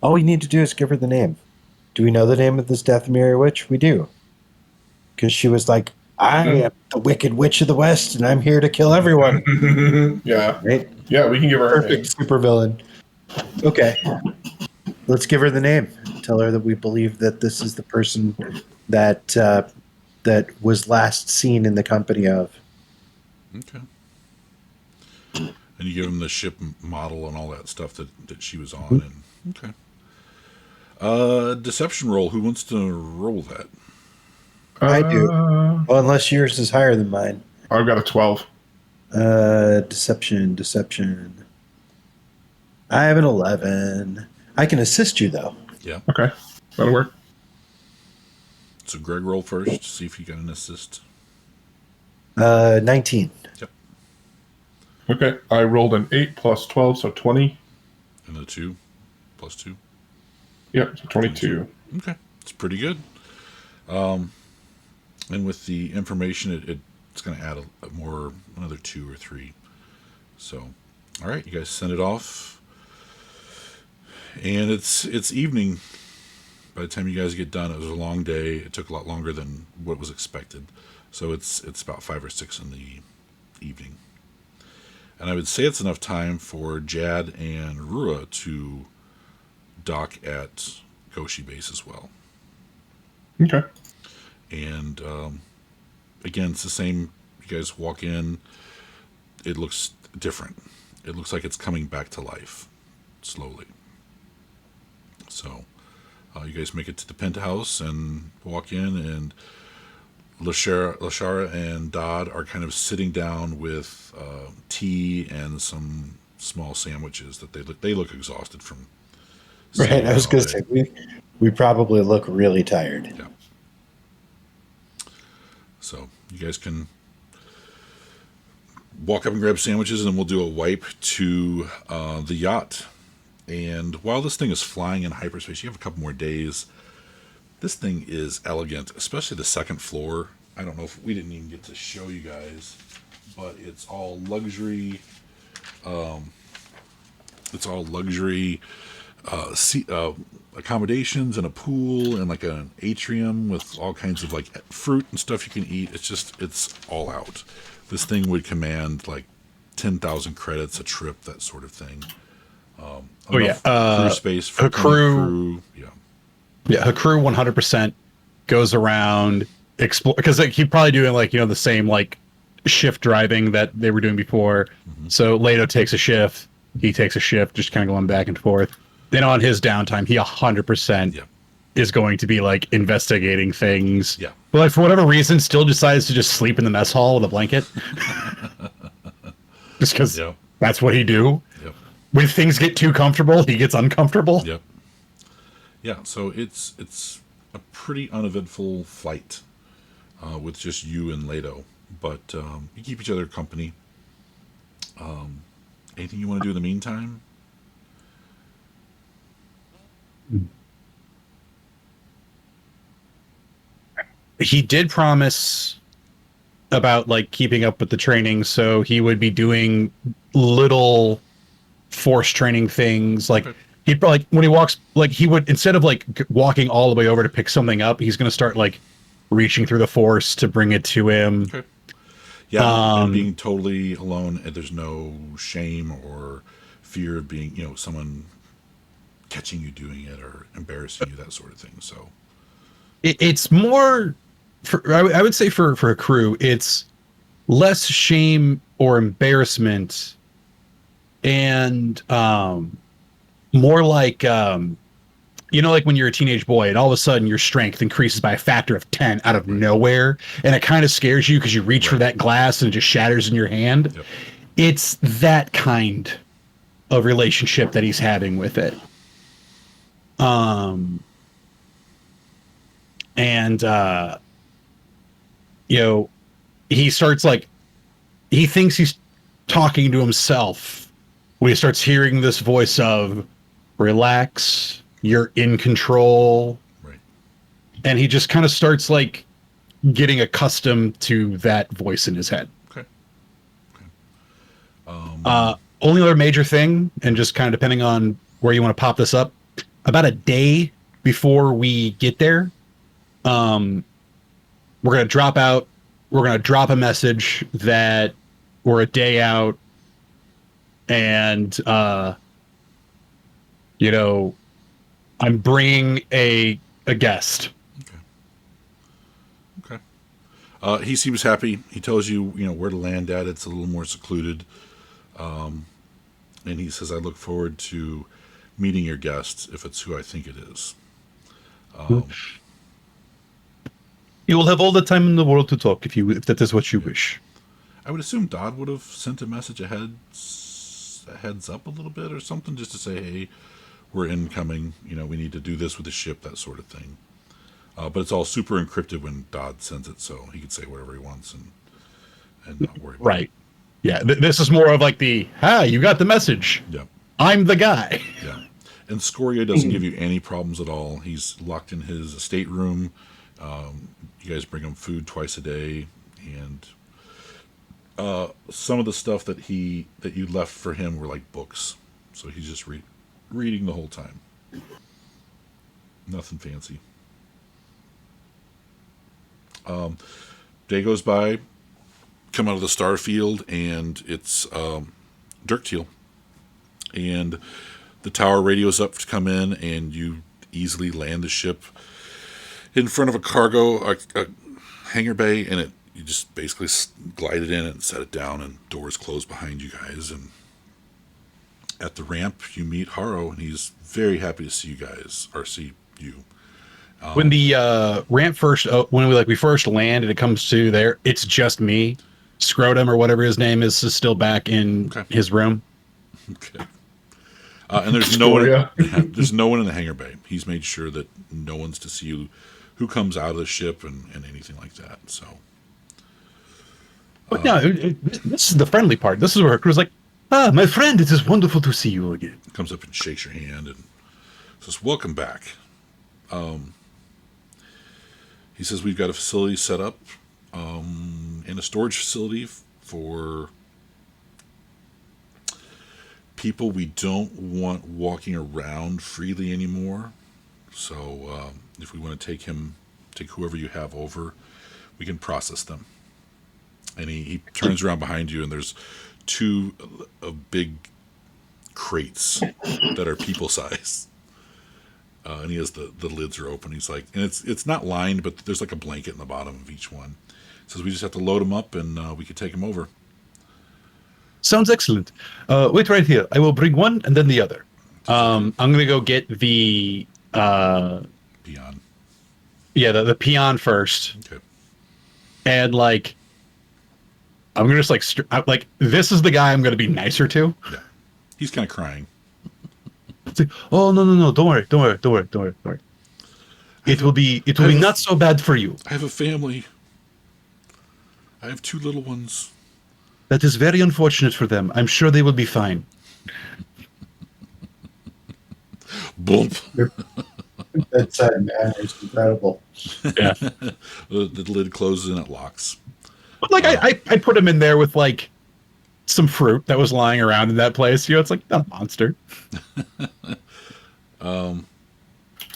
Speaker 8: All we need to do is give her the name. Do we know the name of this Dathomiri witch? We do. Because she was like, I am the Wicked Witch of the West, and I'm here to kill everyone.
Speaker 3: Yeah.
Speaker 8: Right?
Speaker 3: Yeah, we can give her her name.
Speaker 8: Perfect supervillain. Okay. Let's give her the name. Tell her that we believe that this is the person that that was last seen in the company of.
Speaker 1: Okay. And you give him the ship model and all that stuff that she was on. And okay. Deception roll. Who wants to roll that?
Speaker 8: I do. Well, unless yours is higher than mine.
Speaker 3: I've got a 12.
Speaker 8: Deception. I have an 11. I can assist you, though.
Speaker 1: Yeah.
Speaker 3: Okay, that'll work.
Speaker 1: So Greg, roll first. See if you got an assist.
Speaker 8: 19.
Speaker 1: Yep.
Speaker 3: Okay, I rolled an 8 plus 12, so 20.
Speaker 1: And the 2 plus 2.
Speaker 3: Yep, so 22.
Speaker 1: Okay, it's pretty good. And with the information, it's going to add another 2 or 3. So, all right, you guys send it off, and it's evening. By the time you guys get done, it was a long day. It took a lot longer than what was expected. So it's about 5 or 6 in the evening. And I would say it's enough time for Jad and Rua to dock at Goshi base as well.
Speaker 3: Okay.
Speaker 1: And again, it's the same. You guys walk in. It looks different. It looks like it's coming back to life slowly. So you guys make it to the penthouse and walk in, and Lashara and Dodd are kind of sitting down with tea and some small sandwiches that they look exhausted from.
Speaker 8: Right. I was going to say we probably look really tired.
Speaker 1: Yeah. So you guys can walk up and grab sandwiches, and we'll do a wipe to the yacht. And while this thing is flying in hyperspace, you have a couple more days. This thing is elegant, especially the second floor. I don't know if we didn't even get to show you guys, but it's all luxury. Accommodations and a pool and like an atrium with all kinds of like fruit and stuff you can eat. It's all out. This thing would command like 10,000 credits a trip, that sort of thing. Crew space for
Speaker 7: her
Speaker 1: crew.
Speaker 7: Yeah, her crew 100% goes around explore, because like, he'd probably doing like, you know, the same like shift driving that they were doing before. Mm-hmm. So Leto takes a shift, he takes a shift, just kind of going back and forth. Then on his downtime, he 100% is going to be like investigating things.
Speaker 1: Yeah.
Speaker 7: But like, for whatever reason, still decides to just sleep in the mess hall with a blanket. Just because that's what he do.
Speaker 1: Yep.
Speaker 7: When things get too comfortable, he gets uncomfortable.
Speaker 1: Yep. Yeah, so it's a pretty uneventful flight with just you and Leto. But you keep each other company. Anything you want to do in the meantime?
Speaker 7: He did promise about like keeping up with the training, so he would be doing little force training things. Like he'd probably, like, when he walks, like he would, instead of like walking all the way over to pick something up, he's going to start like reaching through the force to bring it to him.
Speaker 1: Okay. Yeah, and being totally alone, and there's no shame or fear of being, someone catching you doing it or embarrassing you, that sort of thing. So
Speaker 7: it's more, I would say for a crew, it's less shame or embarrassment, and more like like when you're a teenage boy and all of a sudden your strength increases by a factor of 10 out of nowhere, and it kind of scares you because you reach for that glass and it just shatters in your hand.
Speaker 1: Yep.
Speaker 7: It's that kind of relationship that he's having with it. He starts like, he thinks he's talking to himself when he starts hearing this voice of relax, you're in control.
Speaker 1: Right.
Speaker 7: And he just kind of starts like getting accustomed to that voice in his head.
Speaker 1: Okay.
Speaker 7: Only other major thing, and just kind of depending on where you want to pop this up, about a day before we get there, we're going to drop out. We're going to drop a message that we're a day out, and I'm bringing a guest.
Speaker 1: Okay. He seems happy. He tells you, where to land at. It's a little more secluded. And he says, I look forward to meeting your guest, if it's who I think it is.
Speaker 7: You will have all the time in the world to talk if that is what you wish.
Speaker 1: I would assume Dodd would have sent a message a heads up a little bit or something, just to say, hey, we're incoming, we need to do this with the ship, that sort of thing. But it's all super encrypted when Dodd sends it, so he can say whatever he wants and not worry about it.
Speaker 7: Yeah, this is more of like you got the message.
Speaker 1: Yeah.
Speaker 7: I'm the guy.
Speaker 1: Yeah. And Scoria doesn't give you any problems at all. He's locked in his stateroom. You guys bring him food twice a day, and some of the stuff that you left for him were like books, so he's just reading the whole time. Nothing fancy. Day goes by, come out of the star field, and it's Dirk Teal. And the tower radios up to come in, and you easily land the ship in front of a hangar bay, and you just basically glide it in and set it down, and doors close behind you guys. And at the ramp, you meet Haro, and he's very happy to see you guys, or see you.
Speaker 7: When the ramp first, when we first land and it comes to there, it's just me. Scrotum or whatever his name is still back in his room.
Speaker 1: Okay. And there's no one. There's no one in the hangar bay. He's made sure that no one's to see you, who comes out of the ship and anything like that. So.
Speaker 7: But no, this is the friendly part. This is where Crew's like, my friend, it is wonderful to see you again.
Speaker 1: Comes up and shakes your hand and says, "Welcome back." He says, "We've got a facility set up, in a storage facility for people we don't want walking around freely anymore. So if we want to take whoever you have over, we can process them." And he turns around behind you, and there's two big crates that are people size. And he has the lids are open. He's like, and it's not lined, but there's like a blanket in the bottom of each one. He says we just have to load them up, and we can take them over.
Speaker 7: Sounds excellent. Wait right here. I will bring one and then the other. I'm gonna go get the
Speaker 1: peon.
Speaker 7: Yeah, the peon first.
Speaker 1: Okay.
Speaker 7: And like, I'm gonna just like this is the guy I'm gonna be nicer to.
Speaker 1: Yeah. He's kind of crying.
Speaker 7: It's like, oh no! Don't worry. It will be not so bad for you.
Speaker 1: I have a family. I have 2 little ones.
Speaker 7: That is very unfortunate for them. I'm sure they will be fine.
Speaker 1: Bump.
Speaker 8: That's it's incredible.
Speaker 7: Yeah.
Speaker 1: The lid closes and it locks.
Speaker 7: But like I put him in there with like some fruit that was lying around in that place. You know, it's like not a monster.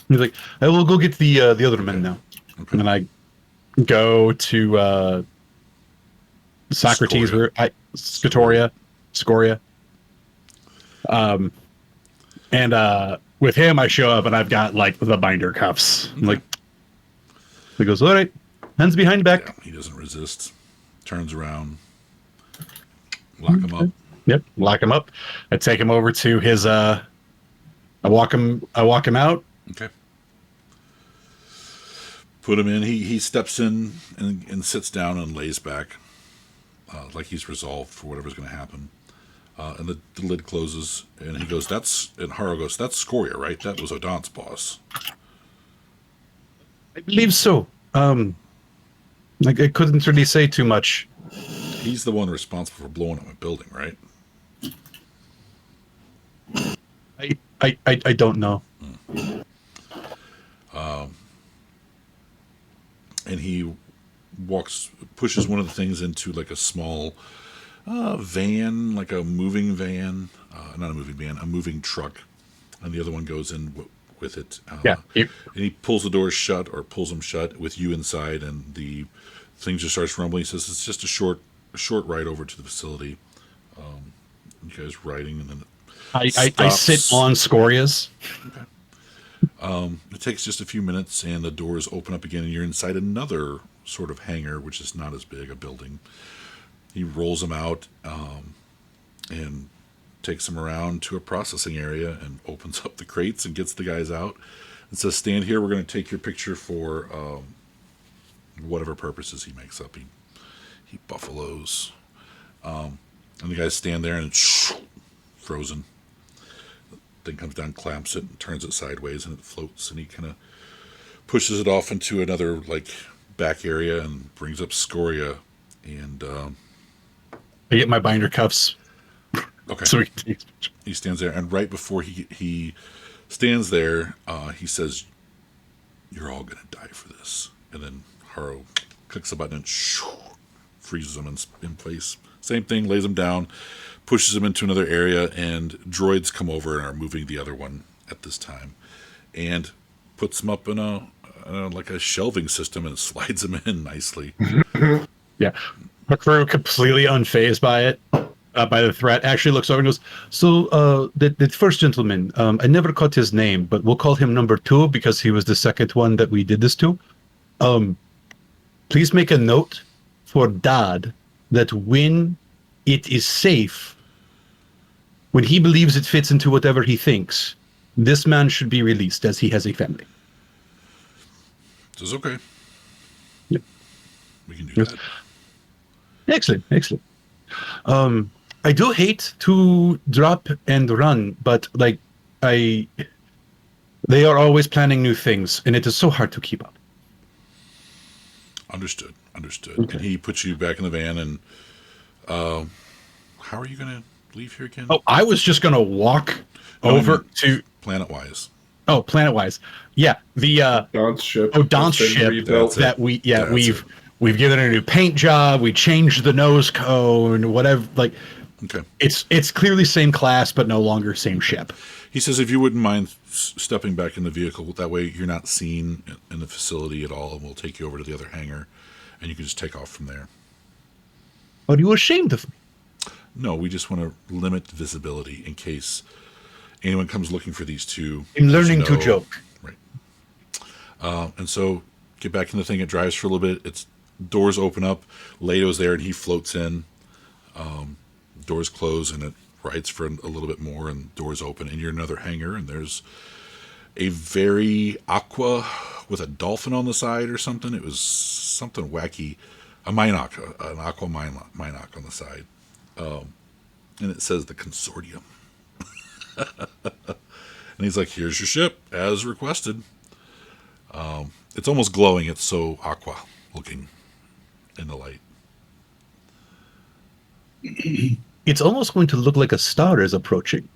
Speaker 7: He's like, I will go get the other men now. Okay. And then I go to Socrates, Scoria. And with him, I show up and I've got like the binder cuffs. Okay. Like, he goes, all right, hands behind back.
Speaker 1: Yeah, he doesn't resist. Turns around, lock him up.
Speaker 7: Yep, lock him up. I take him over to his. I walk him out.
Speaker 1: Okay. Put him in. He steps in and sits down and lays back, like he's resolved for whatever's going to happen. And the lid closes, and he goes, and Haro goes, "That's Scoria, right? That was Odon's boss."
Speaker 7: I believe so. Like I couldn't really say too much.
Speaker 1: He's the one responsible for blowing up a building, right?
Speaker 7: I don't know.
Speaker 1: And he pushes one of the things into like a small van, like a moving van, not a moving van, a moving truck, and the other one goes in with it. And he pulls the doors shut, or pulls them shut with you inside, and the thing just starts rumbling. He says it's just a short ride over to the facility. You guys riding, and then
Speaker 7: I sit on Scoria's.
Speaker 1: Okay. It takes just a few minutes, and the doors open up again, and you're inside another sort of hangar, which is not as big a building. He rolls them out and takes them around to a processing area and opens up the crates and gets the guys out and says, "Stand here. We're going to take your picture for whatever purposes he makes up." He buffaloes. And the guys stand there and frozen. Thing comes down, clamps it, and turns it sideways, and it floats, and he kind of pushes it off into another like back area and brings up Scoria, and
Speaker 7: I get my binder cuffs.
Speaker 1: Okay.
Speaker 7: So
Speaker 1: he stands there, and right before he stands there, he says, "You're all gonna die for this." And then Haro clicks the button and freezes him in place. Same thing, lays him down, pushes him into another area, and droids come over and are moving the other one at this time, and puts him up in like a shelving system and slides him in nicely.
Speaker 7: Yeah, my crew completely unfazed by it. by the threat, actually looks over and goes, so the first gentleman, I never caught his name, but we'll call him number 2 because he was the second one that we did this to. Please make a note for Dodd that when it is safe, when he believes it fits into whatever he thinks, this man should be released as he has a family.
Speaker 1: This is okay.
Speaker 7: Yep.
Speaker 1: We can do that.
Speaker 7: Excellent. I do hate to drop and run, but like they are always planning new things, and it is so hard to keep up.
Speaker 1: Understood.
Speaker 7: Okay.
Speaker 1: And he puts you back in the van, and how are you going to leave here again?
Speaker 7: Oh, I was just gonna walk over to
Speaker 1: Planet-wise.
Speaker 7: Oh, Planet-wise. Yeah, the
Speaker 3: Don's ship.
Speaker 7: Don's
Speaker 3: has been
Speaker 7: ship
Speaker 3: rebuilt.
Speaker 7: that we've given it a new paint job. We changed the nose cone, whatever. Like,
Speaker 1: okay,
Speaker 7: it's clearly same class, but no longer same ship.
Speaker 1: He says if you wouldn't mind stepping back in the vehicle, that way you're not seen in the facility at all, and we'll take you over to the other hangar, and you can just take off from there.
Speaker 7: Are you ashamed of me?
Speaker 1: No, we just want to limit visibility in case anyone comes looking for these two.
Speaker 7: I'm learning to joke.
Speaker 1: Right. And so get back in the thing. It drives for a little bit. Its doors open up. Leto's there, and he floats in. Doors close, and it rides for a little bit more, and doors open, and you're in another hangar, and there's a very aqua with a dolphin on the side or something. It was something wacky. A Minoc, an aqua Minoc on the side. And it says the Consortium. And he's like, here's your ship, as requested. It's almost glowing. It's so aqua looking in the light.
Speaker 7: It's almost going to look like a star is approaching.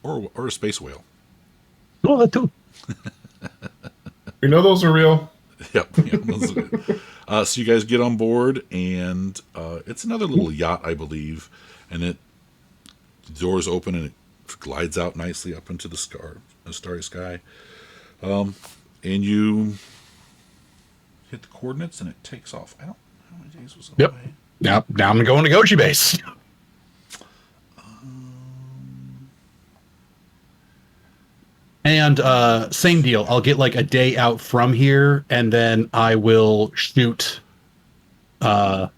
Speaker 1: Or a space whale.
Speaker 7: Oh, that too.
Speaker 3: You know those are real.
Speaker 1: Yep. Those are good. So you guys get on board, and it's another little yacht, I believe. And the doors open, and it glides out nicely up into the starry sky. And you hit the coordinates, and it takes off. I don't know how many days was it
Speaker 7: Yep.
Speaker 1: away.
Speaker 7: Now I'm going to Goshi base. And same deal. I'll get like a day out from here, and then I will shoot a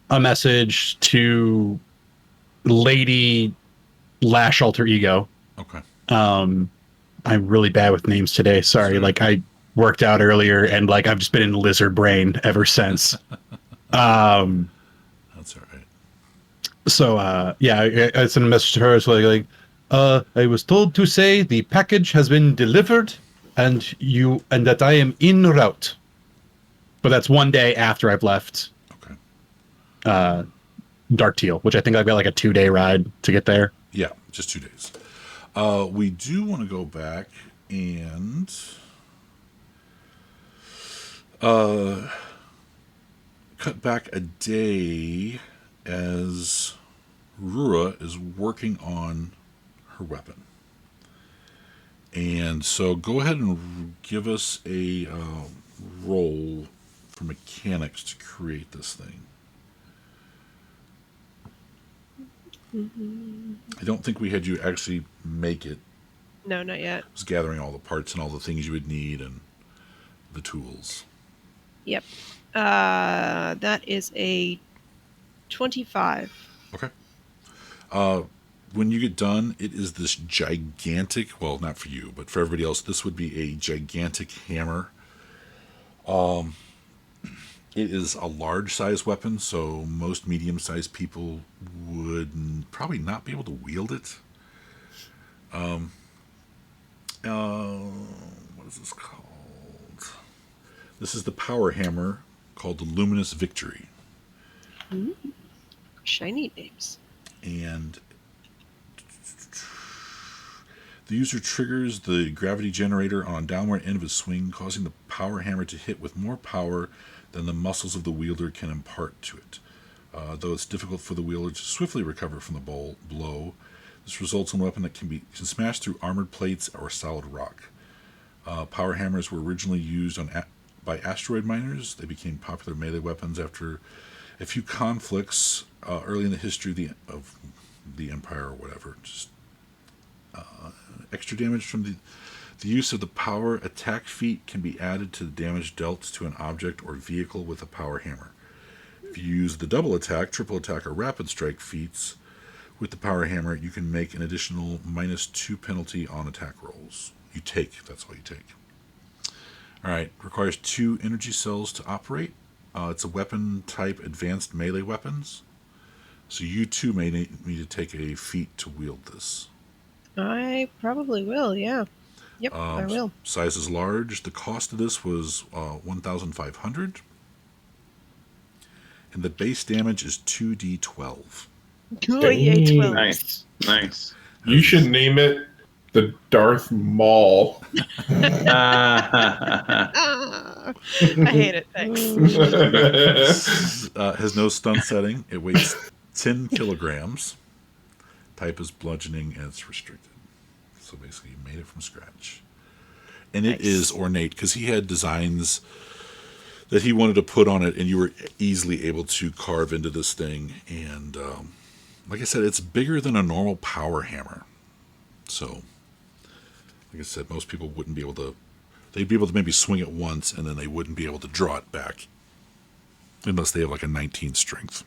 Speaker 7: message to Lady Lash Alter Ego.
Speaker 1: Okay.
Speaker 7: I'm really bad with names today. Sorry. Like I worked out earlier, and like I've just been in lizard brain ever since.
Speaker 1: That's all right.
Speaker 7: So I sent a message to her. It's like I was told to say the package has been delivered, and that I am en route. But that's one day after I've left.
Speaker 1: Okay.
Speaker 7: Dark Teal, which I think I've got like a 2-day ride to get there.
Speaker 1: Yeah, just 2 days. We do want to go back and cut back a day as Rura is working on her weapon. And so go ahead and give us a roll for mechanics to create this thing. I don't think we had you actually make it.
Speaker 6: No, not yet.
Speaker 1: It was gathering all the parts and all the things you would need and the tools.
Speaker 6: Yep. That is a 25.
Speaker 1: Okay. When you get done, it is this gigantic, well, not for you, but for everybody else, this would be a gigantic hammer. It is a large-sized weapon, so most medium-sized people would probably not be able to wield it. What is this called? This is the power hammer called the Luminous Victory.
Speaker 6: Ooh, shiny names.
Speaker 1: And the user triggers the gravity generator on downward end of his swing, causing the power hammer to hit with more power than the muscles of the wielder can impart to it. Though it's difficult for the wielder to swiftly recover from the blow, this results in a weapon that can smash through armored plates or solid rock. Power hammers were originally used by asteroid miners. They became popular melee weapons after A few conflicts early in the history of the Empire or whatever. Just extra damage from the use of the power attack feat can be added to the damage dealt to an object or vehicle with a power hammer. If you use the double attack, triple attack, or rapid strike feats with the power hammer, you can make an additional -2 penalty on attack rolls. That's all you take. Alright, requires 2 energy cells to operate. It's a weapon type advanced melee weapons. So you too may need to take a feat to wield this.
Speaker 6: I probably will, yeah. Yep, I will.
Speaker 1: Size is large. The cost of this was 1,500. And the base damage is 2d12.
Speaker 6: Oh, yay, 12.
Speaker 9: Nice.
Speaker 3: You should name it the Darth Maul.
Speaker 6: I hate it, thanks.
Speaker 1: Has no stun setting. It weighs 10 kilograms. Type is bludgeoning and it's restricted. So basically you made it from scratch. And it is ornate because he had designs that he wanted to put on it and you were easily able to carve into this thing. And like I said, it's bigger than a normal power hammer. So, like I said, most people wouldn't be able to... They'd be able to maybe swing it once and then they wouldn't be able to draw it back. Unless they have like a 19 strength.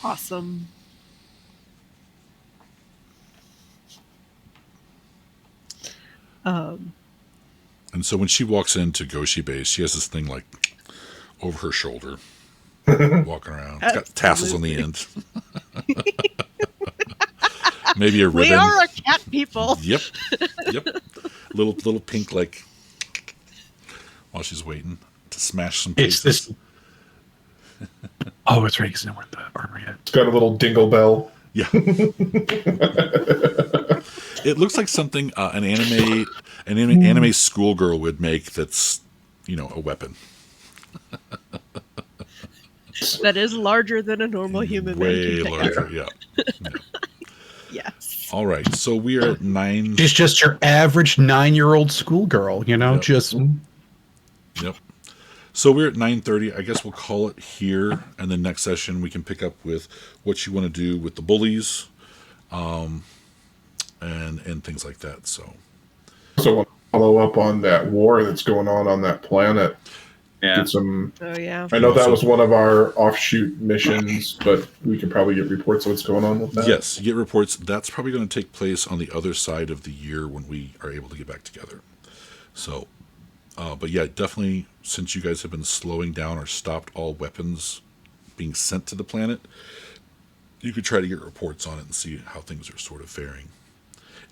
Speaker 6: Awesome.
Speaker 1: And so when she walks into Goshi base, she has this thing like over her shoulder, walking around. It's got tassels on the end. Maybe a ribbon.
Speaker 6: We are a cat people.
Speaker 1: Yep. Little pink like while she's waiting to smash some
Speaker 7: It's
Speaker 1: pieces.
Speaker 7: this. Oh, it's right. Because I don't wear the armor yet.
Speaker 3: It's got a little dingle bell.
Speaker 1: Yeah. It looks like something an anime schoolgirl would make. That's a weapon.
Speaker 6: That is larger than a normal human
Speaker 1: Way
Speaker 6: man can
Speaker 1: larger. Yeah.
Speaker 6: Yes.
Speaker 1: All right. So we are at 9.
Speaker 7: She's just your average 9-year-old schoolgirl,
Speaker 1: Yep.
Speaker 7: just.
Speaker 1: Yep. So we're at 9:30. I guess we'll call it here, and then next session we can pick up with what you want to do with the bullies, and things like that. So
Speaker 3: Also want to follow up on that war that's going on that planet.
Speaker 9: Yeah.
Speaker 3: Get some.
Speaker 6: Oh yeah.
Speaker 3: I know that was one of our offshoot missions, but we can probably get reports of what's going on with that.
Speaker 1: yes, you get reports. That's probably going to take place on the other side of the year when we are able to get back together. So, but yeah, definitely, since you guys have been slowing down or stopped all weapons being sent to the planet, you could try to get reports on it and see how things are sort of faring.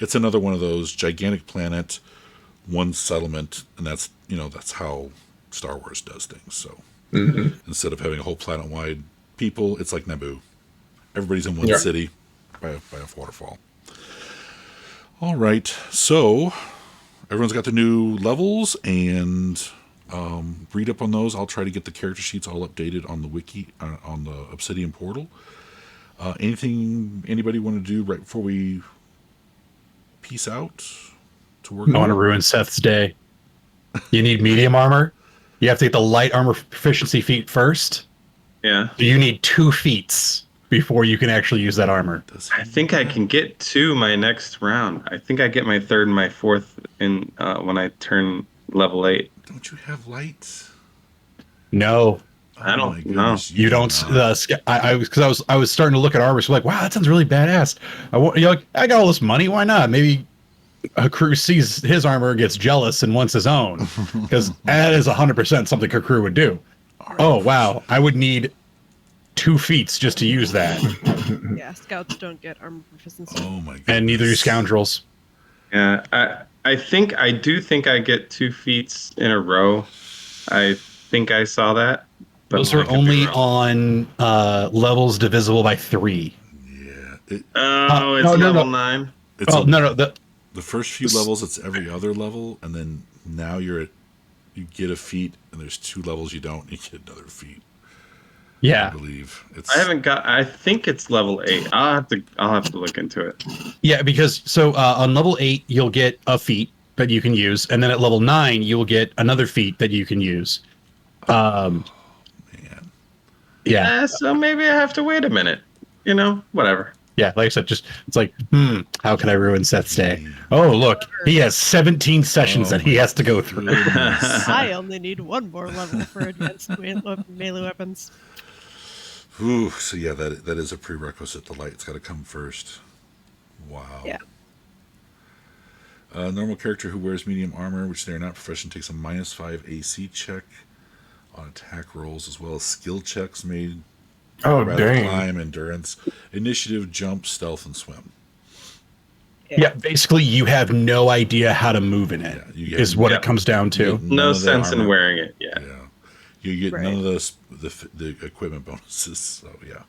Speaker 1: It's another one of those gigantic planet, one settlement, and that's how Star Wars does things. So instead of having a whole planet-wide people, it's like Naboo. Everybody's in one city by a waterfall. All right, so everyone's got the new levels, and read up on those. I'll try to get the character sheets all updated on the wiki, on the Obsidian portal. Anything anybody want to do right before we peace out to work?
Speaker 7: I want to ruin Seth's day. You need medium armor. You have to get the light armor proficiency feat first.
Speaker 9: Yeah.
Speaker 7: You need 2 feats before you can actually use that armor.
Speaker 9: I think I can get 2 my next round. I think I get my 3rd and my 4th in when I turn level 8.
Speaker 1: Don't you have lights?
Speaker 7: No,
Speaker 9: I don't
Speaker 1: my
Speaker 9: know.
Speaker 1: goodness,
Speaker 7: you don't.
Speaker 1: not.
Speaker 7: I was starting to look at armor. So like, wow, that sounds really badass. I got all this money. Why not? Maybe Hakru sees his armor, gets jealous, and wants his own, because that is 100% something Hakru would do. Oh wow, I would need 2 feats just to use that,
Speaker 6: Yeah, scouts don't get armor proficiency.
Speaker 1: Oh my goodness.
Speaker 7: and neither do scoundrels.
Speaker 9: Yeah, I do think I get 2 feats in a row. I think I saw that. But
Speaker 7: Those
Speaker 9: I
Speaker 7: are
Speaker 9: could be
Speaker 7: only
Speaker 9: wrong.
Speaker 7: on levels divisible by 3.
Speaker 1: Yeah.
Speaker 9: It's
Speaker 7: no,
Speaker 9: level
Speaker 7: no.
Speaker 9: 9.
Speaker 1: It's
Speaker 7: Oh no,
Speaker 1: the first few levels, it's every other level, and then now you get a feat, and there's 2 levels you don't, and you get another feat. I
Speaker 7: yeah,
Speaker 1: believe it's.
Speaker 9: I think it's level 8. I'll have to look into it.
Speaker 7: yeah. Because on level 8 you'll get a feat that you can use, and then at level 9 you'll get another feat that you can use.
Speaker 1: Man.
Speaker 7: Yeah.
Speaker 9: So maybe I have to wait a minute. Whatever.
Speaker 7: Yeah, like I said, it's like, how can I ruin Seth's day? Oh, look, he has 17 sessions that he has to go through.
Speaker 6: I only need one more level for advanced melee weapons.
Speaker 1: Ooh, so yeah, that is a prerequisite. The light's got to come first. Wow.
Speaker 6: Yeah.
Speaker 1: A normal character who wears medium armor, which they are not proficient, takes a -5 AC check on attack rolls, as well as skill checks made.
Speaker 3: Oh, dang.
Speaker 1: Climb, endurance, initiative, jump, stealth, and swim.
Speaker 7: Yeah, basically, you have no idea how to move in it, is what it comes down to.
Speaker 9: No sense in wearing it. Yeah.
Speaker 1: You get none of the equipment bonuses. So yeah.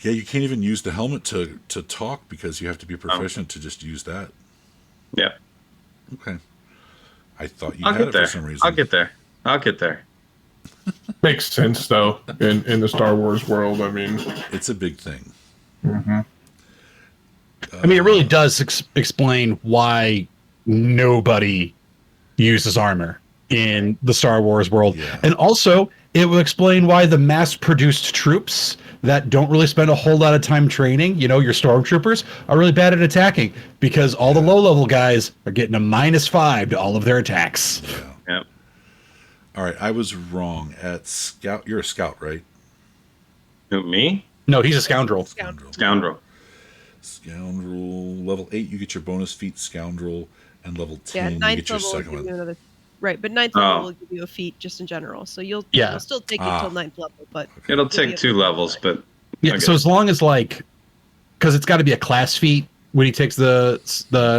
Speaker 1: Yeah, you can't even use the helmet to talk because you have to be proficient to just use that.
Speaker 9: Yeah.
Speaker 1: Okay. I thought you had it for some reason.
Speaker 9: I'll get there.
Speaker 3: Makes sense though in the Star Wars world. I mean,
Speaker 1: it's a big thing.
Speaker 3: Mm-hmm.
Speaker 7: I mean, it really does explain why nobody uses armor in the Star Wars world, and also it will explain why the mass-produced troops that don't really spend a whole lot of time training, your stormtroopers, are really bad at attacking because all the low-level guys are getting a -5 to all of their attacks.
Speaker 9: Yeah.
Speaker 1: All right, I was wrong. At Scout, you're a Scout, right?
Speaker 9: Who, me?
Speaker 7: No, he's a scoundrel.
Speaker 9: Scoundrel.
Speaker 1: Level 8, you get your bonus feat, Scoundrel, and level 10, you get your second one.
Speaker 6: Right, but 9th level will give you a feat just in general. So you'll still take it till 9th level, but
Speaker 9: it'll take 2 levels, but
Speaker 7: so as long as because it's got to be a class feat when he takes the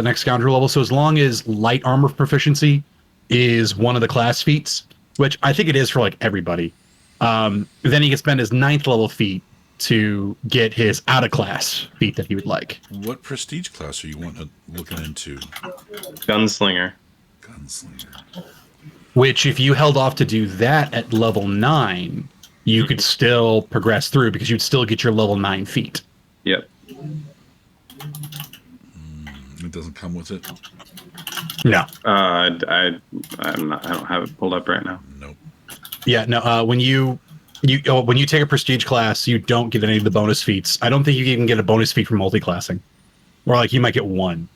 Speaker 7: next scoundrel level. So as long as light armor proficiency is one of the class feats, which I think it is for everybody, then he can spend his 9th level feat to get his out of class feat that he would like.
Speaker 1: What prestige class are you looking into?
Speaker 9: Gunslinger.
Speaker 7: Which, if you held off to do that at level 9, you could still progress through because you'd still get your level 9 feat.
Speaker 9: Yep.
Speaker 1: It doesn't come with it?
Speaker 7: No.
Speaker 9: I don't have it pulled up right now.
Speaker 1: Nope.
Speaker 7: Yeah, no. When you take a prestige class, you don't get any of the bonus feats. I don't think you even get a bonus feat for multi-classing. Or you might get 1.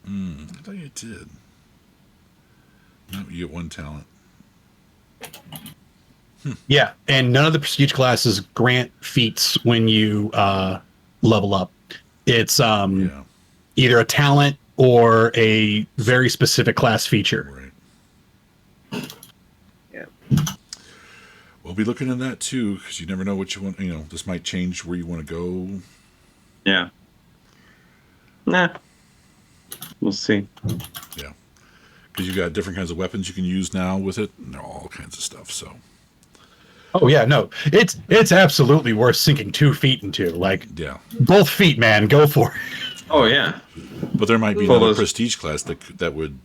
Speaker 1: I thought you did. No, you get 1 talent.
Speaker 7: Yeah, and none of the prestige classes grant feats when you level up. It's either a talent or a very specific class feature.
Speaker 1: Right. Yeah. We'll be looking at that too, because you never know what you want. This might change where you want to go.
Speaker 9: Yeah. Nah. We'll see.
Speaker 1: Yeah. Because you got different kinds of weapons you can use now with it, and all kinds of stuff. So.
Speaker 7: Oh yeah, no, it's absolutely worth sinking 2 feet into. Both feet, man, go for it.
Speaker 9: Oh yeah.
Speaker 1: But there might be another prestige class that would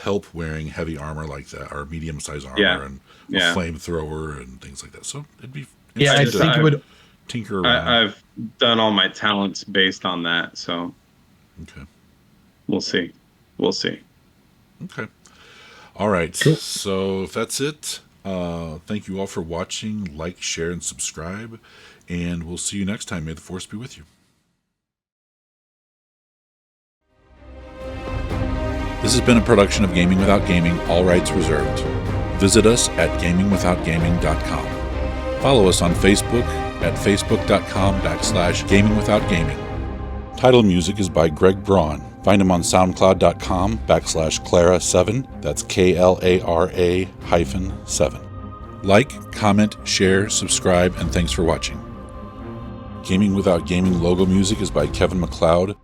Speaker 1: help wearing heavy armor like that, or medium-sized armor, and flamethrower and things like that. So it'd be
Speaker 7: I think it would
Speaker 1: tinker around.
Speaker 9: I've done all my talents based on that, so
Speaker 1: okay.
Speaker 9: We'll see.
Speaker 1: Okay. All right. Cool. So if that's it, thank you all for watching. Like, share, and subscribe. And we'll see you next time. May the Force be with you. This has been a production of Gaming Without Gaming, all rights reserved. Visit us at gamingwithoutgaming.com. Follow us on Facebook at facebook.com/gamingwithoutgaming. Title music is by Greg Braun. Find him on soundcloud.com/Clara7. That's KLARA-7. Like, comment, share, subscribe, and thanks for watching. Gaming Without Gaming logo music is by Kevin MacLeod.